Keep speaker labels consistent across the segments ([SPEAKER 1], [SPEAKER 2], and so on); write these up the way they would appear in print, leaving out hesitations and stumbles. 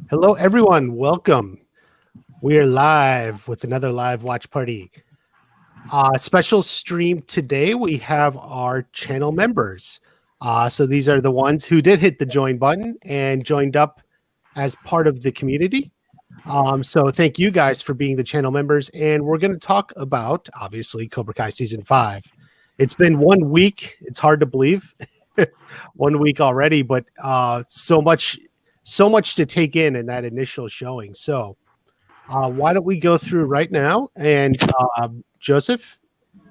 [SPEAKER 1] Hello, everyone. Welcome. We are live with another live watch party. Special stream today. We have our channel members. So these are the ones who did hit the join button and joined up as part of the community. So thank you guys for being the channel members. And we're going to talk about, obviously, Cobra Kai Season 5. It's been 1 week. It's hard to believe. 1 week already, but so much to take in that initial showing. So why don't we go through right now? And Joseph,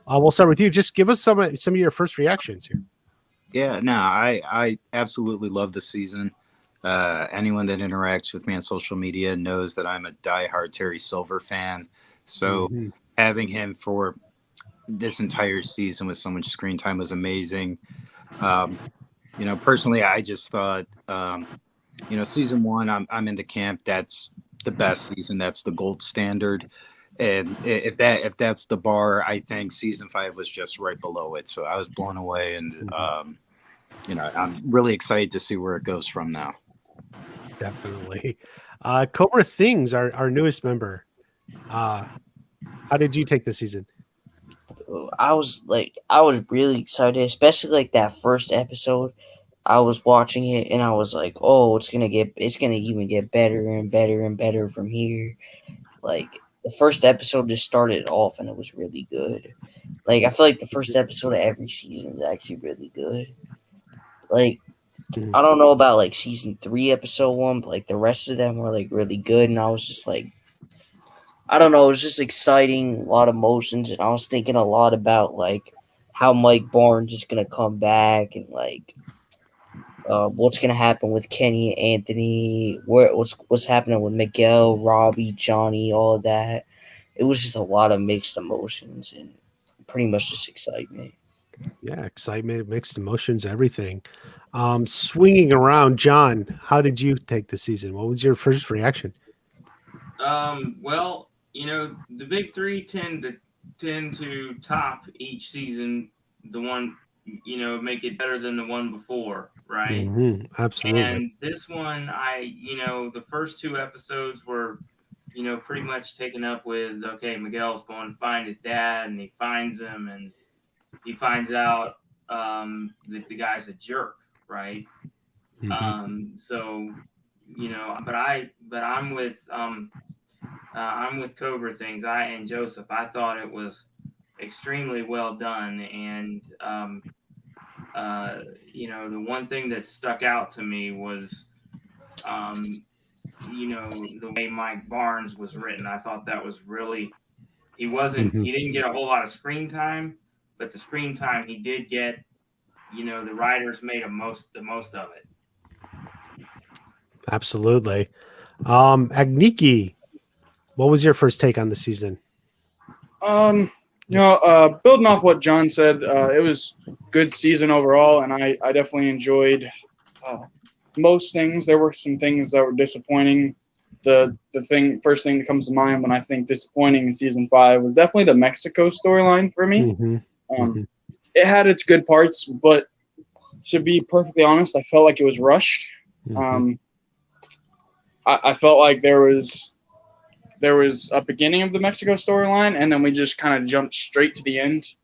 [SPEAKER 1] we'll start with you. Just give us some of your first reactions here.
[SPEAKER 2] Yeah, no, I absolutely love the season. Anyone that interacts with me on social media knows that I'm a diehard Terry Silver fan. So having him for this entire season with so much screen time was amazing. Personally, I just thought, season one, I'm in the camp. That's the best season. That's the gold standard. And if that's the bar, I think season 5 was just right below it. So I was blown away, and I'm really excited to see where it goes from now.
[SPEAKER 1] Definitely. Cobra Things, our newest member. How did you take this season?
[SPEAKER 3] I was really excited, especially like that first episode. I was watching it and I was like, oh, it's gonna even get better and better and better from here. Like the first episode just started off and it was really good. Like I feel like the first episode of every season is actually really good. Like I don't know about like season 3, episode 1, but like the rest of them were like really good, and I was just like, I don't know, it was just exciting, a lot of emotions, and I was thinking a lot about like how Mike Barnes is gonna come back and like what's gonna happen with Kenny and Anthony, what's happening with Miguel, Robbie, Johnny, all of that. It was just a lot of mixed emotions and pretty much just excitement.
[SPEAKER 1] Yeah, excitement, mixed emotions, everything. Swinging around, John, how did you take the season? What was your first reaction?
[SPEAKER 4] Well, the big three tend to top each season. The one, make it better than the one before, right?
[SPEAKER 1] Absolutely.
[SPEAKER 4] And this one, the first 2 episodes were, pretty much taken up with, okay, Miguel's going to find his dad, and he finds him, and he finds out that the guy's a jerk, right? So, but I'm with Cobra Things. And Joseph, I thought it was extremely well done, and the one thing that stuck out to me was the way Mike Barnes was written. I thought that was really, he didn't get a whole lot of screen time, but the screen time he did get, the writers made the most of it.
[SPEAKER 1] Absolutely. Agniki, what was your first take on the season?
[SPEAKER 5] Building off what John said, it was good season overall, and I definitely enjoyed most things. There were some things that were disappointing. The first thing that comes to mind when I think disappointing in season 5 was definitely the Mexico storyline for me. It had its good parts, but to be perfectly honest, I felt like it was rushed. I felt like there was a beginning of the Mexico storyline, and then we just kind of jumped straight to the end.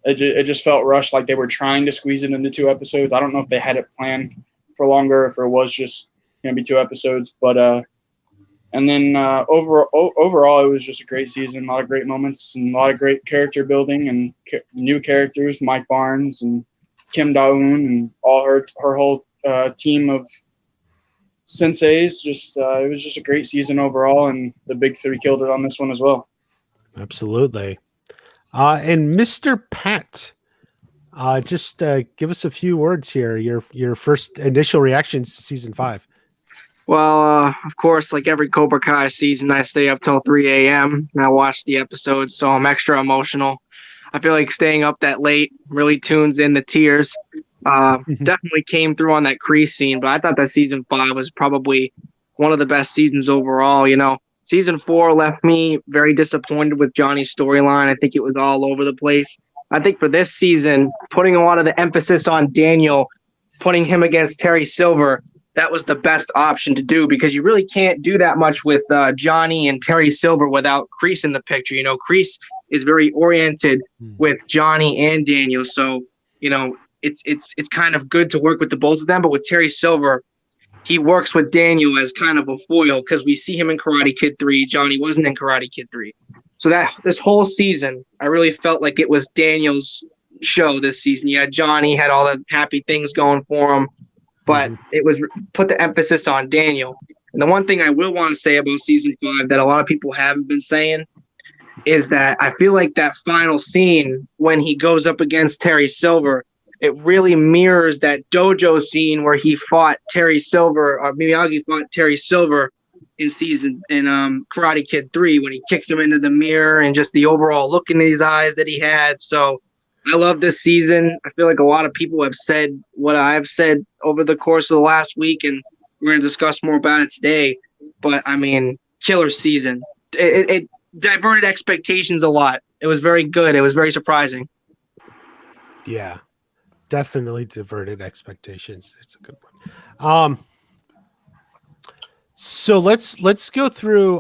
[SPEAKER 5] It just felt rushed, like they were trying to squeeze it into 2 episodes. I don't know if they had it planned for longer, if it was just going to be 2 episodes. But and then overall, it was just a great season, a lot of great moments, and a lot of great character building and new characters, Mike Barnes and Kim Da-Eun and all her whole team of senseis. Just it was just a great season overall, and the big 3 killed it on this one as well.
[SPEAKER 1] Absolutely. And Mr. Pat, just give us a few words here. Your first initial reactions to season 5.
[SPEAKER 6] Well, of course, like every Cobra Kai season, I stay up till 3 a.m. and I watch the episodes, so I'm extra emotional. I feel like staying up that late really tunes in the tears. Definitely came through on that Kreese scene, but I thought that season 5 was probably one of the best seasons overall. Season 4 left me very disappointed with Johnny's storyline. I think it was all over the place. I think for this season, putting a lot of the emphasis on Daniel, putting him against Terry Silver, that was the best option to do because you really can't do that much with Johnny and Terry Silver without Kreese in the picture. Kreese is very oriented with Johnny and Daniel, so it's kind of good to work with the both of them. But with Terry Silver, he works with Daniel as kind of a foil because we see him in Karate Kid 3. Johnny wasn't in Karate Kid 3. So that this whole season, I really felt like it was Daniel's show this season. Yeah, Johnny had all the happy things going for him, but it was put the emphasis on Daniel. And the one thing I will want to say about season 5 that a lot of people haven't been saying is that I feel like that final scene when he goes up against Terry Silver, it really mirrors that dojo scene where he fought Terry Silver, or Miyagi fought Terry Silver in Karate Kid 3 when he kicks him into the mirror and just the overall look in his eyes that he had. So I love this season. I feel like a lot of people have said what I've said over the course of the last week, and we're going to discuss more about it today. But, I mean, killer season. It diverted expectations a lot. It was very good. It was very surprising.
[SPEAKER 1] Yeah, definitely diverted expectations. It's a good one. So let's go through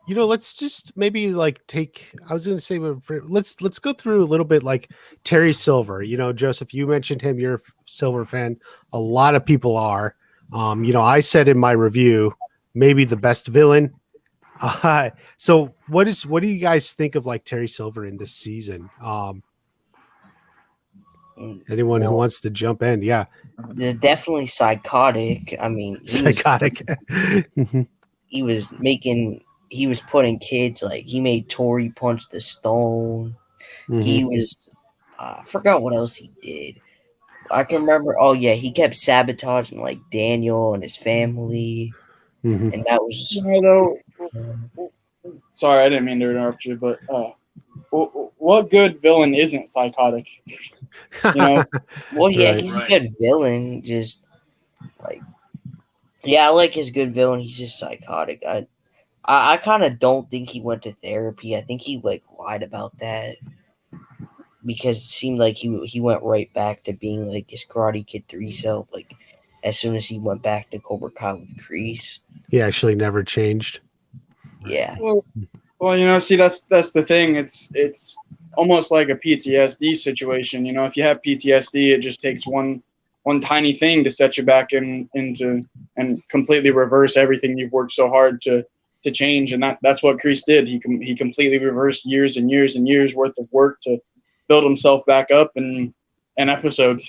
[SPEAKER 1] let's just maybe like take, I was going to say, let's go through a little bit like Terry Silver. Joseph, you mentioned him. You're a Silver fan. A lot of people are. I said in my review, maybe the best villain. So what do you guys think of like Terry Silver in this season? Anyone who wants to jump in? Yeah.
[SPEAKER 3] They're definitely psychotic. I mean,
[SPEAKER 1] psychotic.
[SPEAKER 3] He was putting kids, like he made Tory punch the stone. He was, I forgot what else he did. I can remember. Oh yeah, he kept sabotaging like Daniel and his family, and that was.
[SPEAKER 5] Sorry, I didn't mean to interrupt you, but what good villain isn't psychotic?
[SPEAKER 3] Well, yeah, he's a good villain. Just like, I like his good villain. He's just psychotic. I kind of don't think he went to therapy. I think he like lied about that because it seemed like he went right back to being like his Karate Kid 3 self. Like as soon as he went back to Cobra Kai with Kreese,
[SPEAKER 1] he actually never changed.
[SPEAKER 3] Yeah.
[SPEAKER 5] Well, see, that's the thing. It's almost like a PTSD situation. If you have PTSD, it just takes one tiny thing to set you back into and completely reverse everything you've worked so hard to change. And that's what Kreese did. He completely reversed years and years and years worth of work to build himself back up in an episode.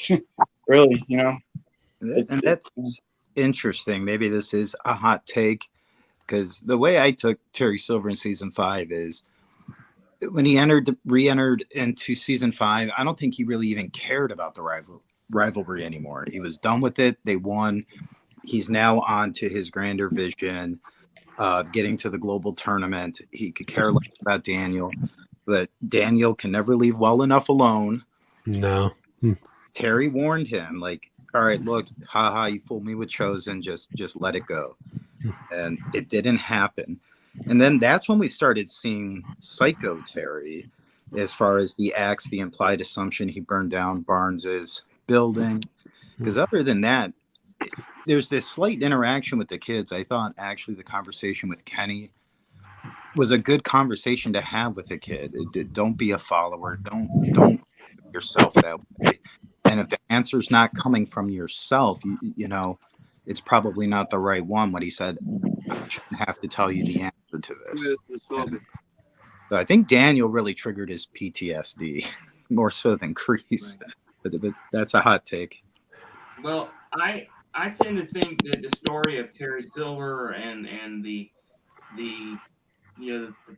[SPEAKER 5] Really,
[SPEAKER 2] and that's interesting. Maybe this is a hot take, because the way I took Terry Silver in season 5 is when he re-entered into season 5, I don't think he really even cared about the rivalry anymore. He was done with it. They won. He's now on to his grander vision of getting to the global tournament. He could care less about Daniel, but Daniel can never leave well enough alone.
[SPEAKER 1] No.
[SPEAKER 2] Terry warned him, like, all right, look, you fooled me with Chosen. Just let it go. And it didn't happen. And then that's when we started seeing Psycho Terry, as far as the implied assumption he burned down Barnes's building. Because other than that, there's this slight interaction with the kids. I thought actually the conversation with Kenny was a good conversation to have with a kid. Don't be a follower. Don't yourself that way. And if the answer's not coming from yourself, it's probably not the right one. What he said, I shouldn't have to tell you the answer to this. So I think Daniel really triggered his PTSD more so than Kreese. But that's a hot take.
[SPEAKER 4] Well, I tend to think that the story of Terry Silver and the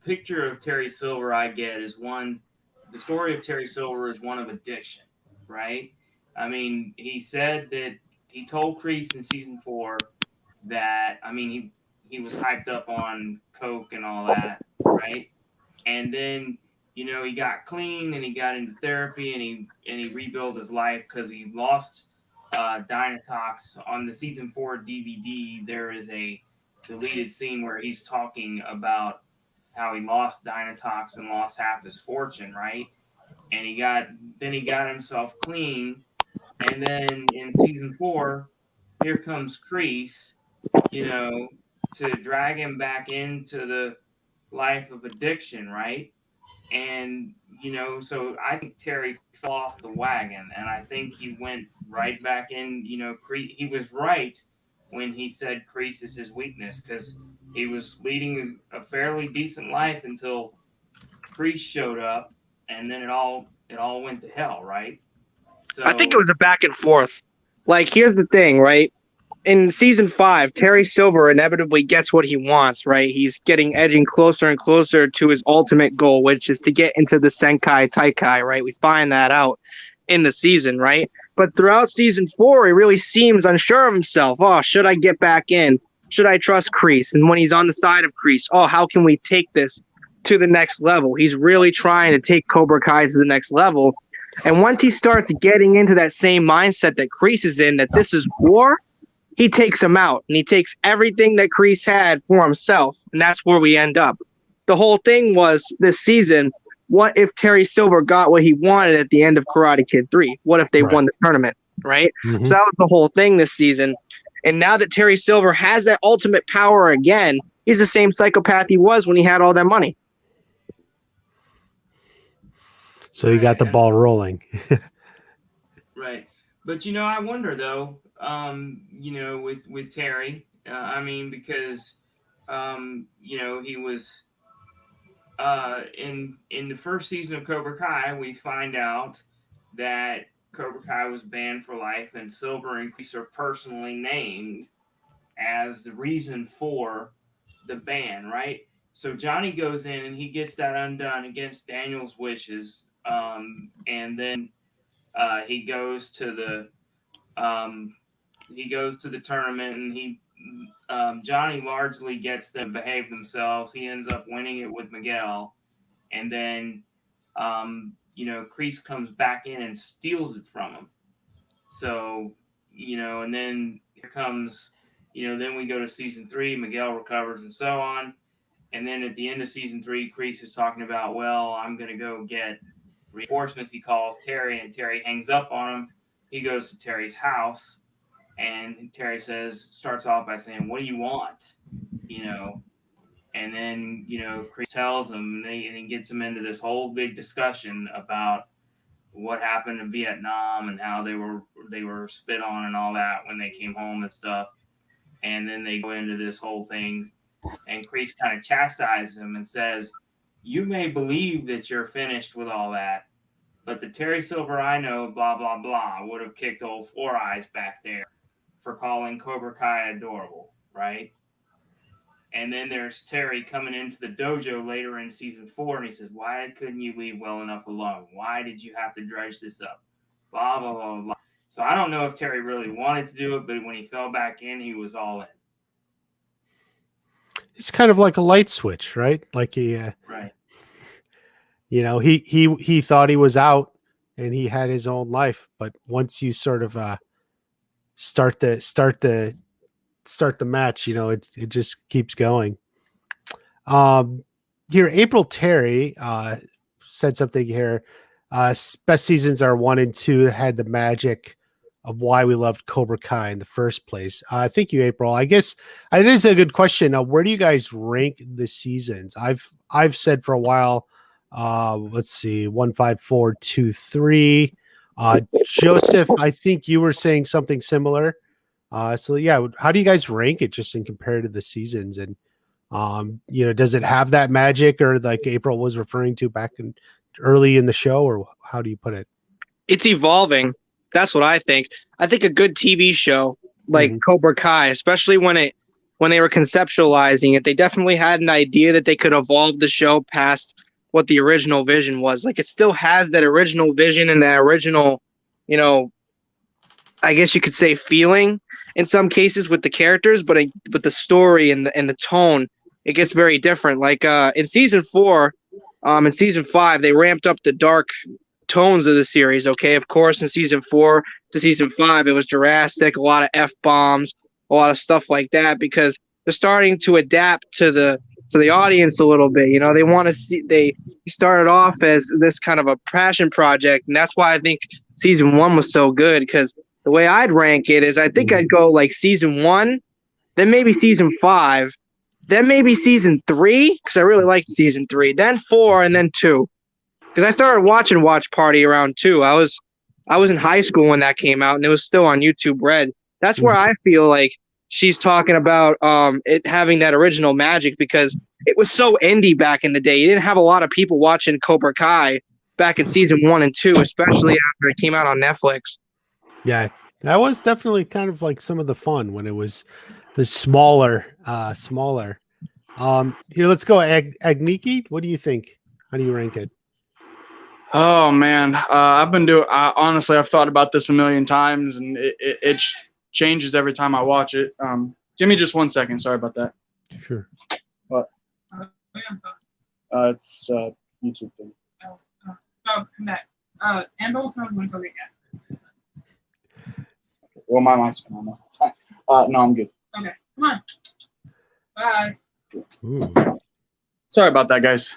[SPEAKER 4] picture of Terry Silver I get is the story of Terry Silver is one of addiction, right? I mean, he said that he told Kreese in season 4 that, I mean, he was hyped up on coke and all that, right? And then, he got clean and he got into therapy and he rebuilt his life because he lost Dynatox. On the season 4 DVD, there is a deleted scene where he's talking about how he lost Dynatox and lost half his fortune, right? And he got himself clean. And then in season 4, here comes Kreese, you know, to drag him back into the life of addiction, right? And, you know, so I think Terry fell off the wagon, and I think he went right back in, you know, he was right when he said Kreese is his weakness, because he was leading a fairly decent life until Kreese showed up, and then it all went to hell, right? So
[SPEAKER 6] I think it was a back and forth. Like, here's the thing, right? In season 5, Terry Silver inevitably gets what he wants, right? He's edging closer and closer to his ultimate goal, which is to get into the Senkai Taikai, right? We find that out in the season, right? But throughout season 4, he really seems unsure of himself. Oh, should I get back in? Should I trust Kreese? And when he's on the side of Kreese, oh, how can we take this to the next level? He's really trying to take Cobra Kai to the next level. And once he starts getting into that same mindset that Kreese is in, that this is war, he takes him out, and he takes everything that Kreese had for himself, and that's where we end up. The whole thing was this season, what if Terry Silver got what he wanted at the end of Karate Kid 3? What if they won the tournament, right?
[SPEAKER 1] Mm-hmm.
[SPEAKER 6] So that was the whole thing this season. And now that Terry Silver has that ultimate power again, he's the same psychopath he was when he had all that money.
[SPEAKER 1] So you got the ball rolling.
[SPEAKER 4] right. But, you know, I wonder, though, you know, with Terry, I mean, because, you know, he was in the first season of Cobra Kai, we find out that Cobra Kai was banned for life, and Silver and Kreese are personally named as the reason for the ban, right? So Johnny goes in and he gets that undone against Daniel's wishes, and then he goes to the tournament, and Johnny largely gets them to behave themselves. He ends up winning it with Miguel, and then you know, Kreese comes back in and steals it from him. So, you know, and then here comes, you know, then we go to season 3, Miguel recovers and so on. And then at the end of season 3, Kreese is talking about, well, I'm going to go get reinforcements. He calls Terry, and Terry hangs up on him. He goes to Terry's house, and Terry starts off by saying, what do you want? You know, and then, you know, Kreese tells him, and he gets him into this whole big discussion about what happened in Vietnam and how they were spit on and all that when they came home and stuff. And then they go into this whole thing, and Kreese kind of chastises him and says, you may believe that you're finished with all that, but the Terry Silver I know, blah, blah, blah, would have kicked old Four Eyes back there for calling Cobra Kai adorable, right? And then there's Terry coming into the dojo later in season 4, and he says, why couldn't you leave well enough alone? Why did you have to dredge this up? Blah, blah, blah, blah. So I don't know if Terry really wanted to do it, but when he fell back in, he was all in.
[SPEAKER 1] It's kind of like a light switch, right? Like he,
[SPEAKER 4] right.
[SPEAKER 1] You know, he thought he was out and he had his own life, but once you sort of start the match, you know, it just keeps going. Here, April Terry said something here. Best seasons are 1 and 2 that had the magic of why we loved Cobra Kai in the first place. Thank you, April. I guess it is a good question. Where do you guys rank the seasons? I've said for a while, let's see, 1, 5, 4, 2, 3. Joseph, I think you were saying something similar. So yeah, how do you guys rank it just in compared to the seasons? And you know, does it have that magic, or like April was referring to back in early in the show, or how do you put it?
[SPEAKER 6] It's evolving. That's what I think. I think a good TV show like Cobra Kai, especially when they were conceptualizing it, they definitely had an idea that they could evolve the show past what the original vision was. Like, it still has that original vision and that original, you know, I guess you could say feeling in some cases with the characters, but the story and the tone, it gets very different. Like in season 4, in season 5, they ramped up the dark tones of the series. Okay, of course, in season 4 to season 5, it was drastic, a lot of F-bombs, a lot of stuff like that, because they're starting to adapt to the audience a little bit. You know, they want to see, they started off as this kind of a passion project, and that's why I think season 1 was so good, because the way I'd rank it is I think I'd go like season 1, then maybe season 5, then maybe season 3 because I really liked season 3, then 4, and then 2. Because I started watching Watch Party around 2. I was in high school when that came out, and it was still on YouTube Red. That's where I feel like she's talking about it having that original magic because it was so indie back in the day. You didn't have a lot of people watching Cobra Kai back in season 1 and 2, especially after it came out on Netflix.
[SPEAKER 1] Yeah, that was definitely kind of like some of the fun when it was the smaller. Here, let's go. Agniki, what do you think? How do you rank it?
[SPEAKER 5] Oh man, I've been doing. Honestly, I've thought about this a million times, and it changes every time I watch it. Give me just 1 second. Sorry about that.
[SPEAKER 1] Sure.
[SPEAKER 5] What? It's YouTube thing.
[SPEAKER 7] Oh, come back. And also I'm going to go get gas.
[SPEAKER 5] Well, my mic's been on. No, I'm good.
[SPEAKER 7] Okay, come on. Bye.
[SPEAKER 1] Ooh.
[SPEAKER 5] Sorry about that, guys.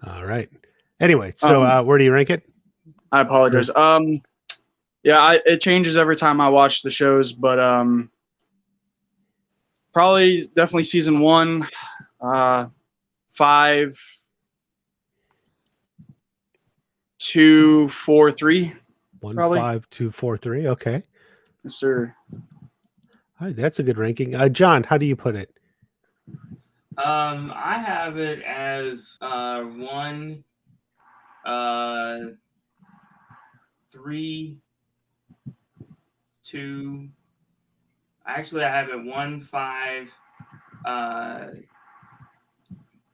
[SPEAKER 1] All right. Anyway, so where do you rank it?
[SPEAKER 5] I apologize. Yeah, it changes every time I watch the shows, but probably definitely season 1, 5, 2, 4, 3.
[SPEAKER 1] 1,
[SPEAKER 5] probably.
[SPEAKER 1] 5, 2, 4, 3. Okay.
[SPEAKER 5] Yes, sir.
[SPEAKER 1] All right, that's a good ranking. John, how do you put it?
[SPEAKER 4] I have it as 1, 3, 2. Actually, I have it 1, 5,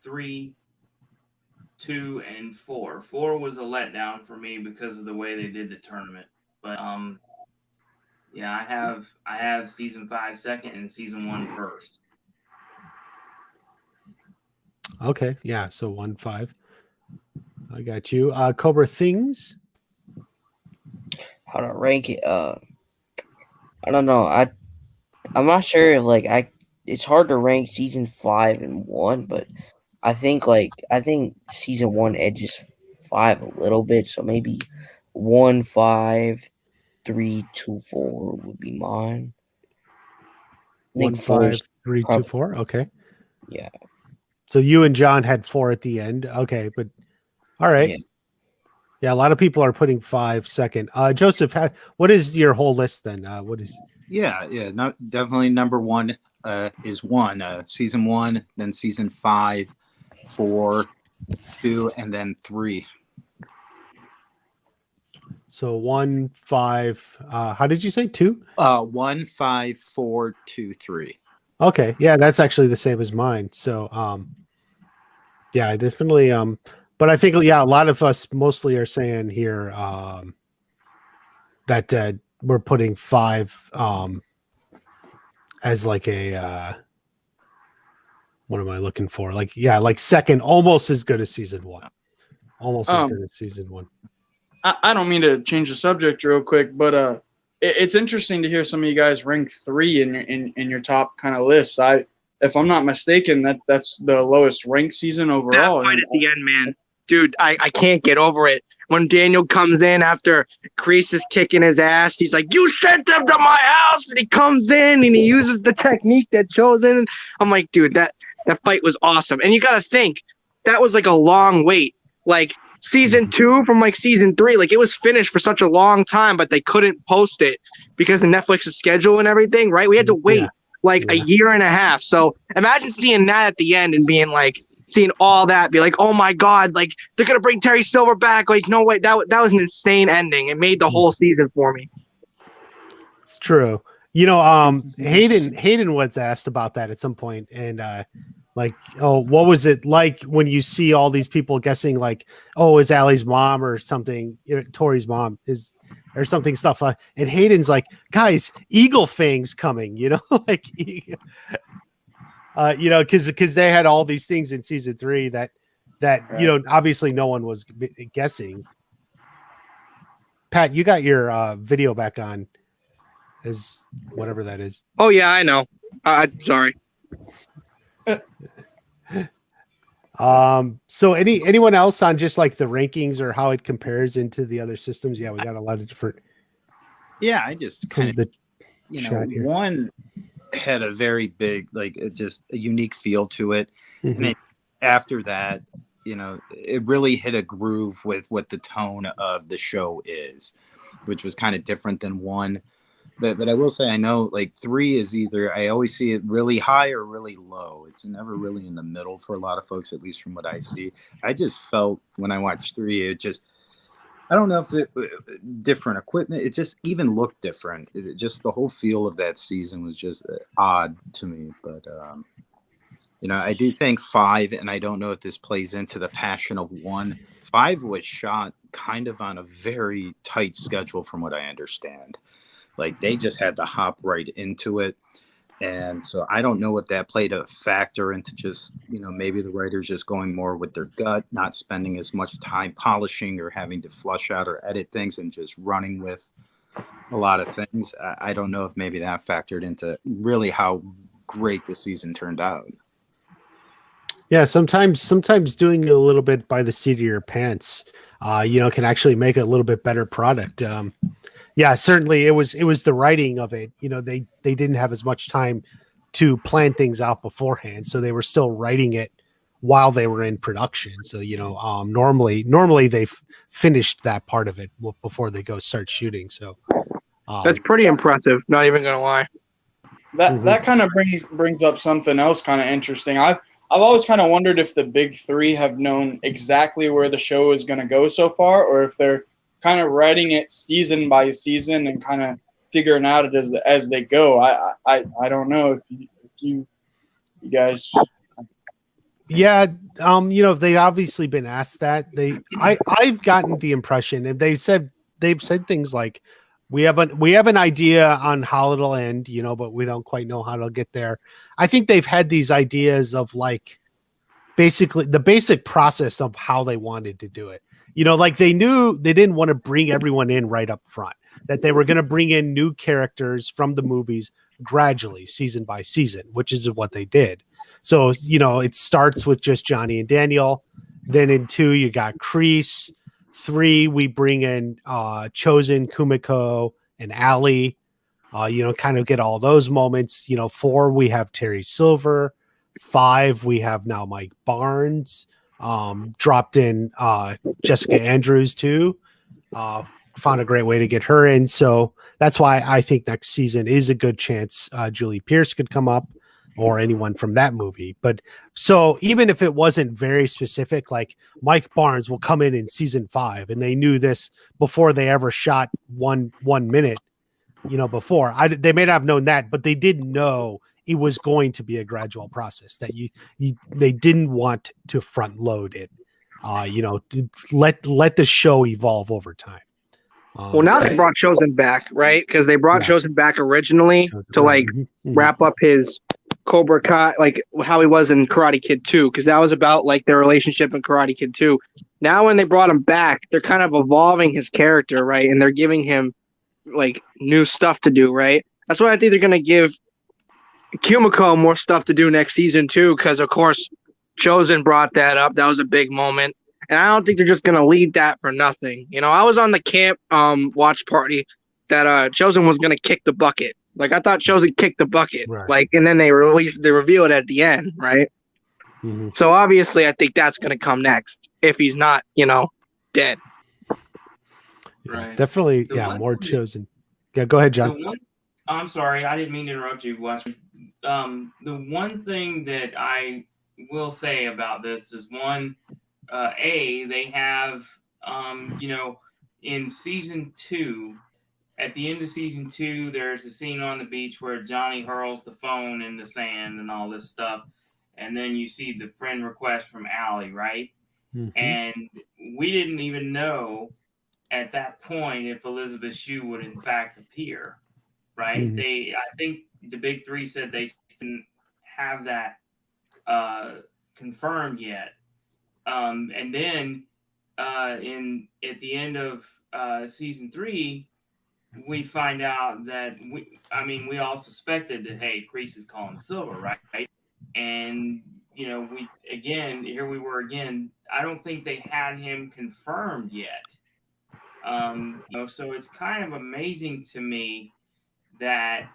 [SPEAKER 4] 3, 2, and 4. 4 was a letdown for me because of the way they did the tournament. But yeah, I have season 5 second and season 1 first.
[SPEAKER 1] Okay, yeah, so 1, 5. I got you. Cobra Things.
[SPEAKER 3] How to rank it? I don't know. I'm not sure. Like it's hard to rank season 5 and 1, but I think season 1 edges 5 a little bit. So maybe 1, 5, 3, 2, 4 would be mine. I
[SPEAKER 1] 1,
[SPEAKER 3] think 4
[SPEAKER 1] 5, 3, 2, 4. Okay.
[SPEAKER 3] Yeah.
[SPEAKER 1] So you and John had 4 at the end. Okay, but all right. Yeah, a lot of people are putting 5 second. Joseph, what is your whole list then? What is?
[SPEAKER 2] Yeah, definitely number 1 is 1. Season 1, then season 5, 4, 2, and then 3.
[SPEAKER 1] So 1, 5. How did you say 2?
[SPEAKER 2] 1, 5, 4, 2, 3.
[SPEAKER 1] Okay, yeah, that's actually the same as mine. So, yeah, definitely. But I think, yeah, a lot of us mostly are saying here that we're putting 5 as like a what am I looking for? Like, yeah, like second, almost as good as season 1. Almost as good as season 1.
[SPEAKER 5] I don't mean to change the subject real quick, but it's interesting to hear some of you guys rank 3 in your top kind of lists. If I'm not mistaken, that's the lowest ranked season overall.
[SPEAKER 6] That fight at the end, man. Dude, I can't get over it. When Daniel comes in after Kreese is kicking his ass, he's like, "You sent them to my house!" And he comes in and he uses the technique that Chosen. I'm like, dude, that fight was awesome. And you got to think, that was like a long wait. Like season 2 from like season 3, like it was finished for such a long time, but they couldn't post it because of Netflix's schedule and everything, right? We had to wait a year and a half. So imagine seeing that at the end and being like, seeing all that, be like, oh my God, like they're gonna bring Terry Silver back. Like, no way, that was an insane ending. It made the whole season for me.
[SPEAKER 1] It's true. You know, Hayden was asked about that at some point, and like, oh, what was it like when you see all these people guessing, like, oh, is Allie's mom or something, Tori's mom is, or something stuff. And Hayden's like, guys, Eagle Fang's coming, you know, like. You know, because they had all these things in season 3 that you know, obviously no one was guessing. Pat, you got your video back on, as whatever that is.
[SPEAKER 6] Oh yeah, I know. Sorry.
[SPEAKER 1] So anyone else on just like the rankings or how it compares into the other systems? Yeah, we got a lot of different.
[SPEAKER 2] Yeah, I just kind of,
[SPEAKER 1] the
[SPEAKER 2] shot here. One had a very big, just a unique feel to it.
[SPEAKER 1] Mm-hmm.
[SPEAKER 2] And after that, it really hit a groove with what the tone of the show is, which was kind of different than one. But I will say, I know 3 is either, I always see it really high or really low. It's never really in the middle for a lot of folks, at least from what I see. I just felt when I watched 3, it just, I don't know if it different equipment. It just even looked different. Just the whole feel of that season was just odd to me. But I do think 5, and I don't know if this plays into the passion of 1. 5 was shot kind of on a very tight schedule, from what I understand. They just had to hop right into it. And so I don't know if that played a factor into just, maybe the writers just going more with their gut, not spending as much time polishing or having to flush out or edit things and just running with a lot of things. I don't know if maybe that factored into really how great the season turned out.
[SPEAKER 1] Yeah, sometimes doing a little bit by the seat of your pants, can actually make a little bit better product. Yeah, certainly it was the writing of it. They didn't have as much time to plan things out beforehand, so they were still writing it while they were in production. So normally they've finished that part of it before they go start shooting. So
[SPEAKER 6] that's pretty impressive. Not even gonna lie.
[SPEAKER 5] That kind of brings up something else kind of interesting. I've always kind of wondered if the big 3 have known exactly where the show is going to go so far, or if they're kind of writing it season by season and kind of figuring out it as they go. I don't know if you guys.
[SPEAKER 1] Yeah, they've obviously been asked that. I've gotten the impression, and they've said things like, we have an idea on how it'll end, but we don't quite know how it'll get there. I think they've had these ideas of basically the basic process of how they wanted to do it. They knew they didn't want to bring everyone in right up front, that they were going to bring in new characters from the movies gradually, season by season, which is what they did. So, it starts with just Johnny and Daniel. Then in 2, you got Kreese. 3, we bring in Chosen, Kumiko, and Ali. Kind of get all those moments. 4, we have Terry Silver. 5, we have now Mike Barnes. Dropped in Jessica Andrews too. Found a great way to get her in. So that's why I think next season is a good chance Julie Pierce could come up, or anyone from that movie. But so even if it wasn't very specific, like Mike Barnes will come in season 5, and they knew this before they ever shot one minute, before. They may not have known that, but they did know it was going to be a gradual process, that they didn't want to front load it, to let the show evolve over time.
[SPEAKER 6] Well, now they brought Chosen back, right? Because they brought Chosen back originally to wrap up his Cobra Kai, like how he was in Karate Kid 2, because that was about their relationship in Karate Kid 2. Now when they brought him back, they're kind of evolving his character, right? And they're giving him new stuff to do, right? That's why I think they're gonna give Kumiko more stuff to do next season too, because of course Chosen brought that up. That was a big moment. And I don't think they're just gonna leave that for nothing. I was on the camp watch party that Chosen was gonna kick the bucket. I thought Chosen kicked the bucket.
[SPEAKER 1] Right.
[SPEAKER 6] And then they reveal it at the end, right?
[SPEAKER 1] Mm-hmm.
[SPEAKER 6] So obviously I think that's gonna come next if he's not, dead.
[SPEAKER 4] Right.
[SPEAKER 1] Definitely, more Chosen. Yeah, go ahead, John.
[SPEAKER 4] I'm sorry, I didn't mean to interrupt you, Watch. The one thing that I will say about this is they have, in season 2, at the end of season 2, there's a scene on the beach where Johnny hurls the phone in the sand and all this stuff. And then you see the friend request from Allie, right?
[SPEAKER 1] Mm-hmm.
[SPEAKER 4] And we didn't even know at that point if Elizabeth Shue would in fact appear, right?
[SPEAKER 1] Mm-hmm.
[SPEAKER 4] I think the big 3 said they didn't have that confirmed yet. And then at the end of season 3, we find out that we all suspected that, hey, Kreese is calling Silver, right? And here we were again. I don't think they had him confirmed yet. So it's kind of amazing to me that,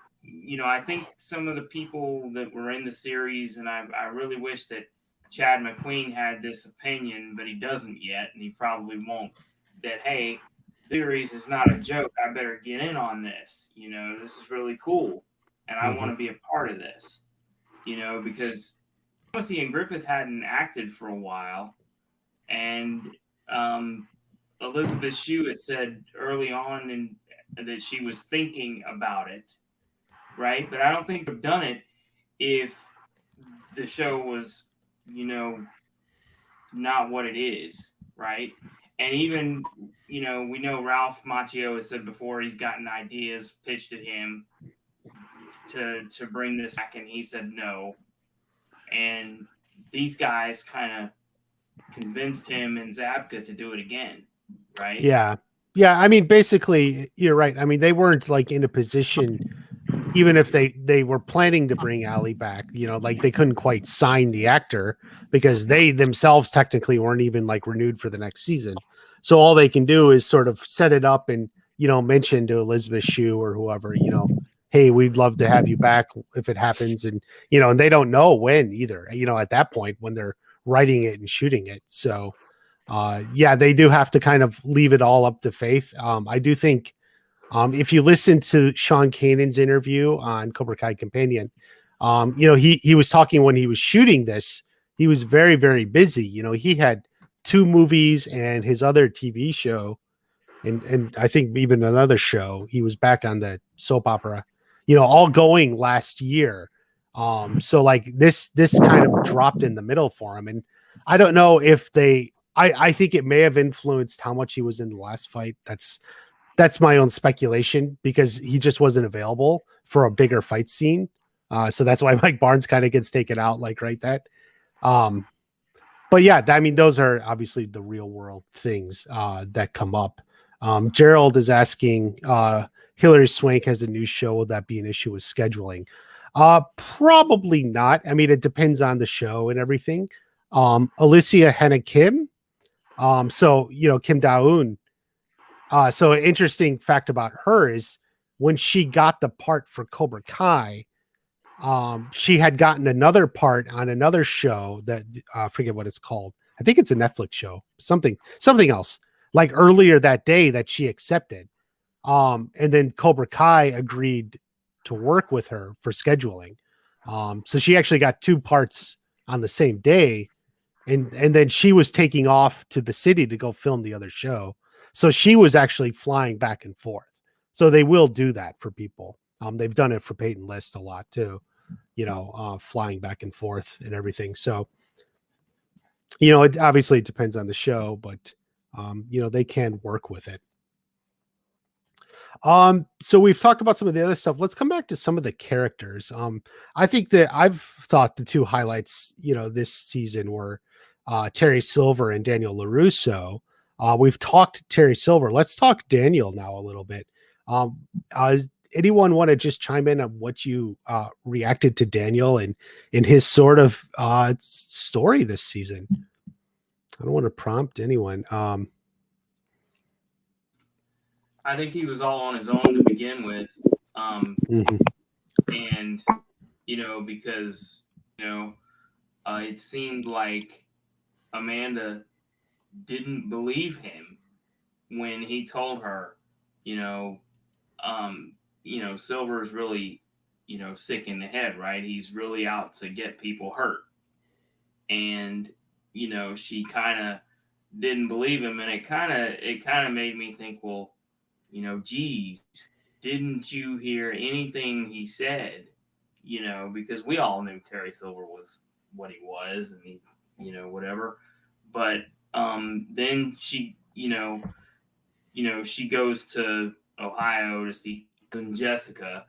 [SPEAKER 4] I think some of the people that were in the series, and I really wish that Chad McQueen had this opinion, but he doesn't yet, and he probably won't, that, hey, series is not a joke. I better get in on this. This is really cool, and I want to be a part of this, because Timothy and Griffith hadn't acted for a while, and Elizabeth Shue had said early on that she was thinking about it, right? But I don't think they've done it if the show was, not what it is, right? And even, we know Ralph Macchio has said before he's gotten ideas pitched at him to bring this back, and he said no. And these guys kind of convinced him and Zabka to do it again, right?
[SPEAKER 1] Yeah. I mean, basically, you're right. I mean, they weren't like in a position, even if they were planning to bring Ali back, like they couldn't quite sign the actor because they themselves technically weren't even like renewed for the next season. So all they can do is sort of set it up and, mention to Elizabeth Shue or whoever, hey, we'd love to have you back if it happens. And, and they don't know when either, at that point when they're writing it and shooting it. So, they do have to kind of leave it all up to faith. I do think, if you listen to Sean Kanan's interview on Cobra Kai Companion, he was talking when he was shooting this, he was very, very busy. He had 2 movies and his other TV show, and I think even another show. He was back on the soap opera, all going last year. So like this kind of dropped in the middle for him, and I don't know if I think it may have influenced how much he was in the last fight. That's my own speculation because he just wasn't available for a bigger fight scene. So that's why Mike Barnes kind of gets taken out like right that. But yeah, I mean, those are obviously the real world things that come up. Gerald is asking, Hilary Swank has a new show. Will that be an issue with scheduling? Probably not. I mean, it depends on the show and everything. Alicia Hannah Kim. So, Kim Da-Eun. So an interesting fact about her is when she got the part for Cobra Kai, she had gotten another part on another show that I forget what it's called. I think it's a Netflix show, something else like earlier that day that she accepted. And then Cobra Kai agreed to work with her for scheduling. So she actually got 2 parts on the same day. And then she was taking off to the city to go film the other show. So she was actually flying back and forth. So they will do that for people. They've done it for Peyton List a lot too, flying back and forth and everything. So, it obviously depends on the show, but, they can work with it. So we've talked about some of the other stuff. Let's come back to some of the characters. I think that I've thought the 2 highlights, this season were Terry Silver and Daniel LaRusso. We've talked Terry Silver. Let's talk Daniel now a little bit. Anyone want to just chime in on what you reacted to Daniel and in his sort of story this season? I don't want to prompt anyone.
[SPEAKER 4] I think he was all on his own to begin with. And, because, it seemed like Amanda didn't believe him when he told her, Silver's really, sick in the head, right? He's really out to get people hurt. And, she kind of didn't believe him. And it kind of made me think, well, geez, didn't you hear anything he said? Because we all knew Terry Silver was what he was and he, whatever. But then she, she goes to Ohio to see Jessica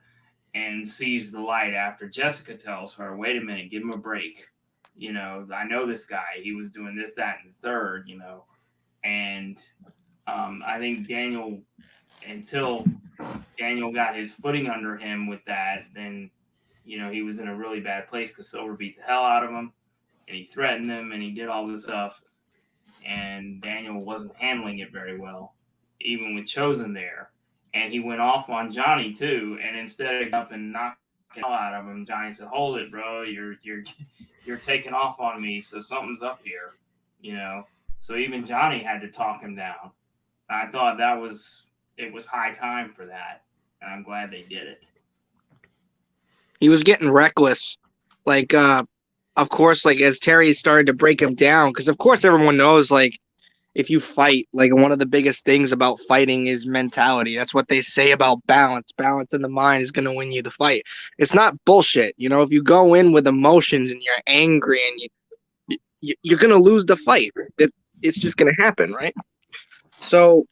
[SPEAKER 4] and sees the light after Jessica tells her, wait a minute, give him a break. I know this guy. He was doing this, that, and the third, And I think Daniel, until Daniel got his footing under him with that, then, he was in a really bad place because Silver beat the hell out of him and he threatened him and he did all this stuff. And Daniel wasn't handling it very well. even with Chosen there, and he went off on Johnny too. And instead of up and knocking the hell out of him, Johnny said, "Hold it, bro. You're taking off on me. So something's up here, you know." So even Johnny had to talk him down. I thought it was high time for that, and I'm glad they did it.
[SPEAKER 6] He was getting reckless. Like, of course, like as Terry started to break him down, because of course everyone knows, like, if you fight, like one of the biggest things about fighting is mentality. That's what they say about balance. Balance in the mind is going to win you the fight. It's not bullshit. You know, if you go in with emotions and you're angry and you're going to lose the fight. It's just going to happen, right? So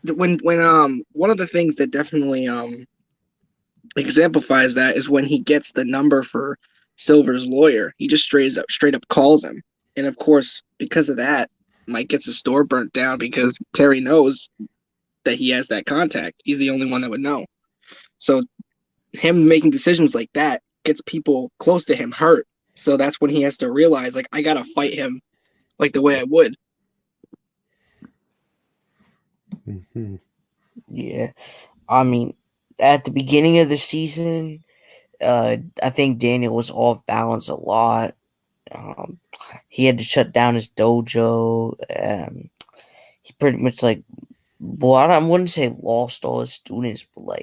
[SPEAKER 6] when one of the things that definitely exemplifies that is when he gets the number for Silver's lawyer. He just straight up calls him. And of course, because of that, Mike gets his store burnt down because Terry knows that he has that contact. He's the only one that would know. So him making decisions like that gets people close to him hurt. So that's when he has to realize, like, I gotta fight him like the way I would.
[SPEAKER 1] Mm-hmm.
[SPEAKER 3] Yeah. I mean, at the beginning of the season, I think Daniel was off balance a lot. He had to shut down his dojo. He pretty much well, I wouldn't say lost all his students, but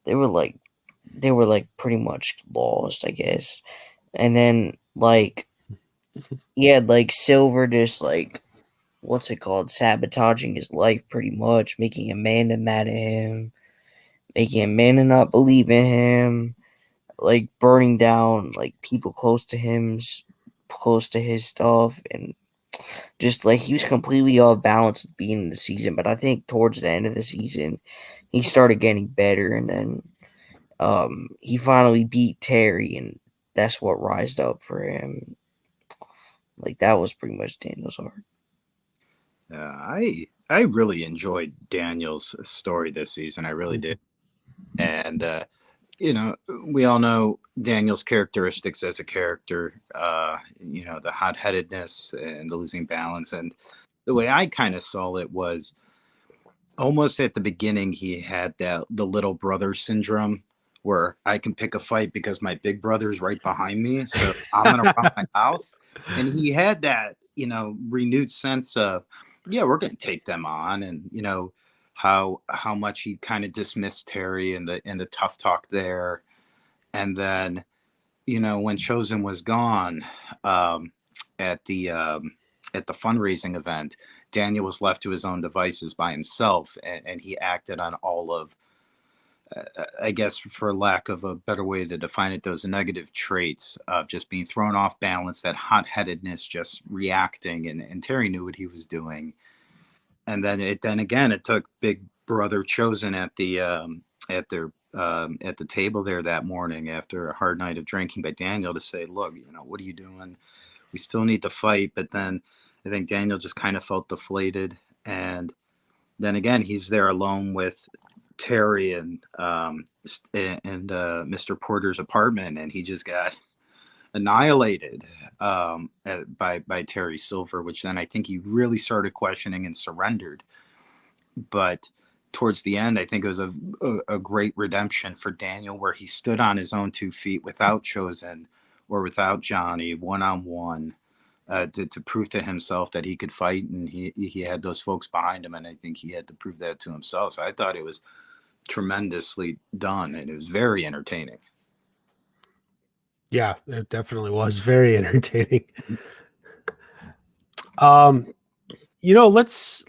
[SPEAKER 3] they were pretty much lost, I guess. And then he had Silver just what's it called, sabotaging his life pretty much, making Amanda mad at him, making Amanda not believe in him, burning down people close to him, close to his stuff, and just he was completely off balance at the beginning of the season. But I think towards the end of the season, he started getting better, and then he finally beat Terry, and that's what rised up for him. That was pretty much Daniel's arc.
[SPEAKER 2] I really enjoyed Daniel's story this season. I really did. And, we all know Daniel's characteristics as a character, the hot-headedness and the losing balance. And the way I kind of saw it was almost at the beginning, he had the little brother syndrome where I can pick a fight because my big brother's right behind me. So I'm going to run my mouth. And he had that, renewed sense of, yeah, we're going to take them on. And, how much he kind of dismissed Terry and the tough talk there. And then, when Chosen was gone at the fundraising event, Daniel was left to his own devices by himself, and he acted on all of, I guess, for lack of a better way to define it, those negative traits of just being thrown off balance, that hot-headedness, just reacting, and Terry knew what he was doing. And then it took Big Brother Chosen at the table there that morning after a hard night of drinking by Daniel to say, look, what are you doing? We still need to fight. But then I think Daniel just kind of felt deflated. And then again, he's there alone with Terry and Mr. Porter's apartment, and he just got annihilated by Terry Silver, which then I think he really started questioning and surrendered. But towards the end, I think it was a great redemption for Daniel, where he stood on his own 2 feet without Chosen or without Johnny, one-on-one, to prove to himself that he could fight, and he had those folks behind him, and I think he had to prove that to himself. So I thought it was tremendously done, and it was very entertaining.
[SPEAKER 1] Yeah, it definitely was very entertaining. Let's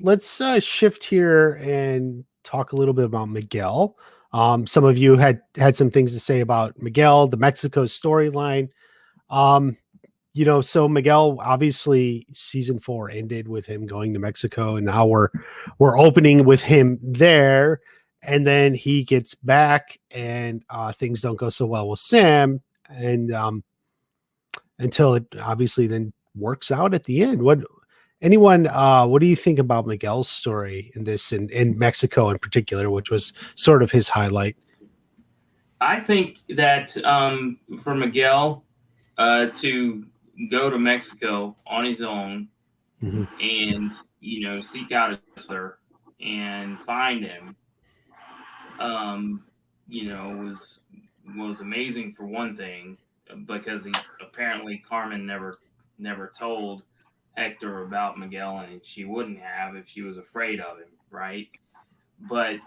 [SPEAKER 1] shift here and talk a little bit about Miguel. Some of you had some things to say about Miguel, the Mexico storyline. So Miguel, obviously season 4 ended with him going to Mexico, and now we're opening with him there, and then he gets back, and things don't go so well with Sam, and until it obviously then works out at the end. What do you think about Miguel's story in this, in Mexico in particular, which was sort of his highlight?
[SPEAKER 4] I think that for Miguel to go to Mexico on his own,
[SPEAKER 1] Mm-hmm.
[SPEAKER 4] and seek out his brother, and find him, was amazing for one thing, because he apparently Carmen never told Hector about Miguel, and she wouldn't have if she was afraid of him, right? But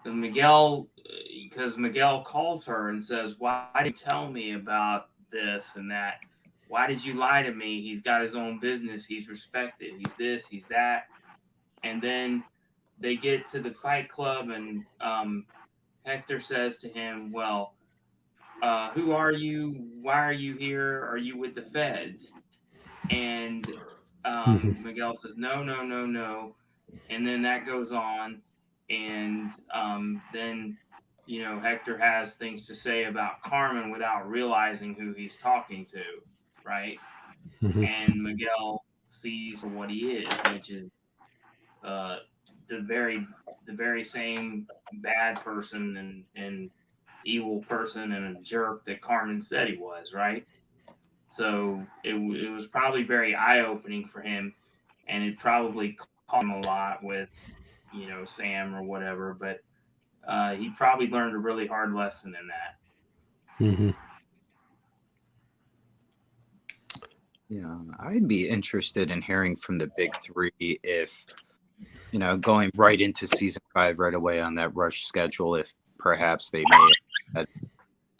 [SPEAKER 4] Miguel, because Miguel calls her and says, "Why did you tell me about this and that? Why did you lie to me? He's got his own business. He's respected. He's this. He's that." And then they get to the fight club, and Hector says to him, "Well, who are you? Why are you here? Are you with the feds?" And Miguel says, "No, no, no, no." And then that goes on, and then Hector has things to say about Carmen without realizing who he's talking to, right? And Miguel sees what he is, which is the very same bad person and evil person and a jerk that Carmen said he was, right? So it was probably very eye opening for him, and it probably caught him a lot with Sam or whatever. But he probably learned a really hard lesson in that.
[SPEAKER 2] Yeah, I'd be interested in hearing from the big three if, going right into season 5 right away on that rush schedule, if perhaps they may have had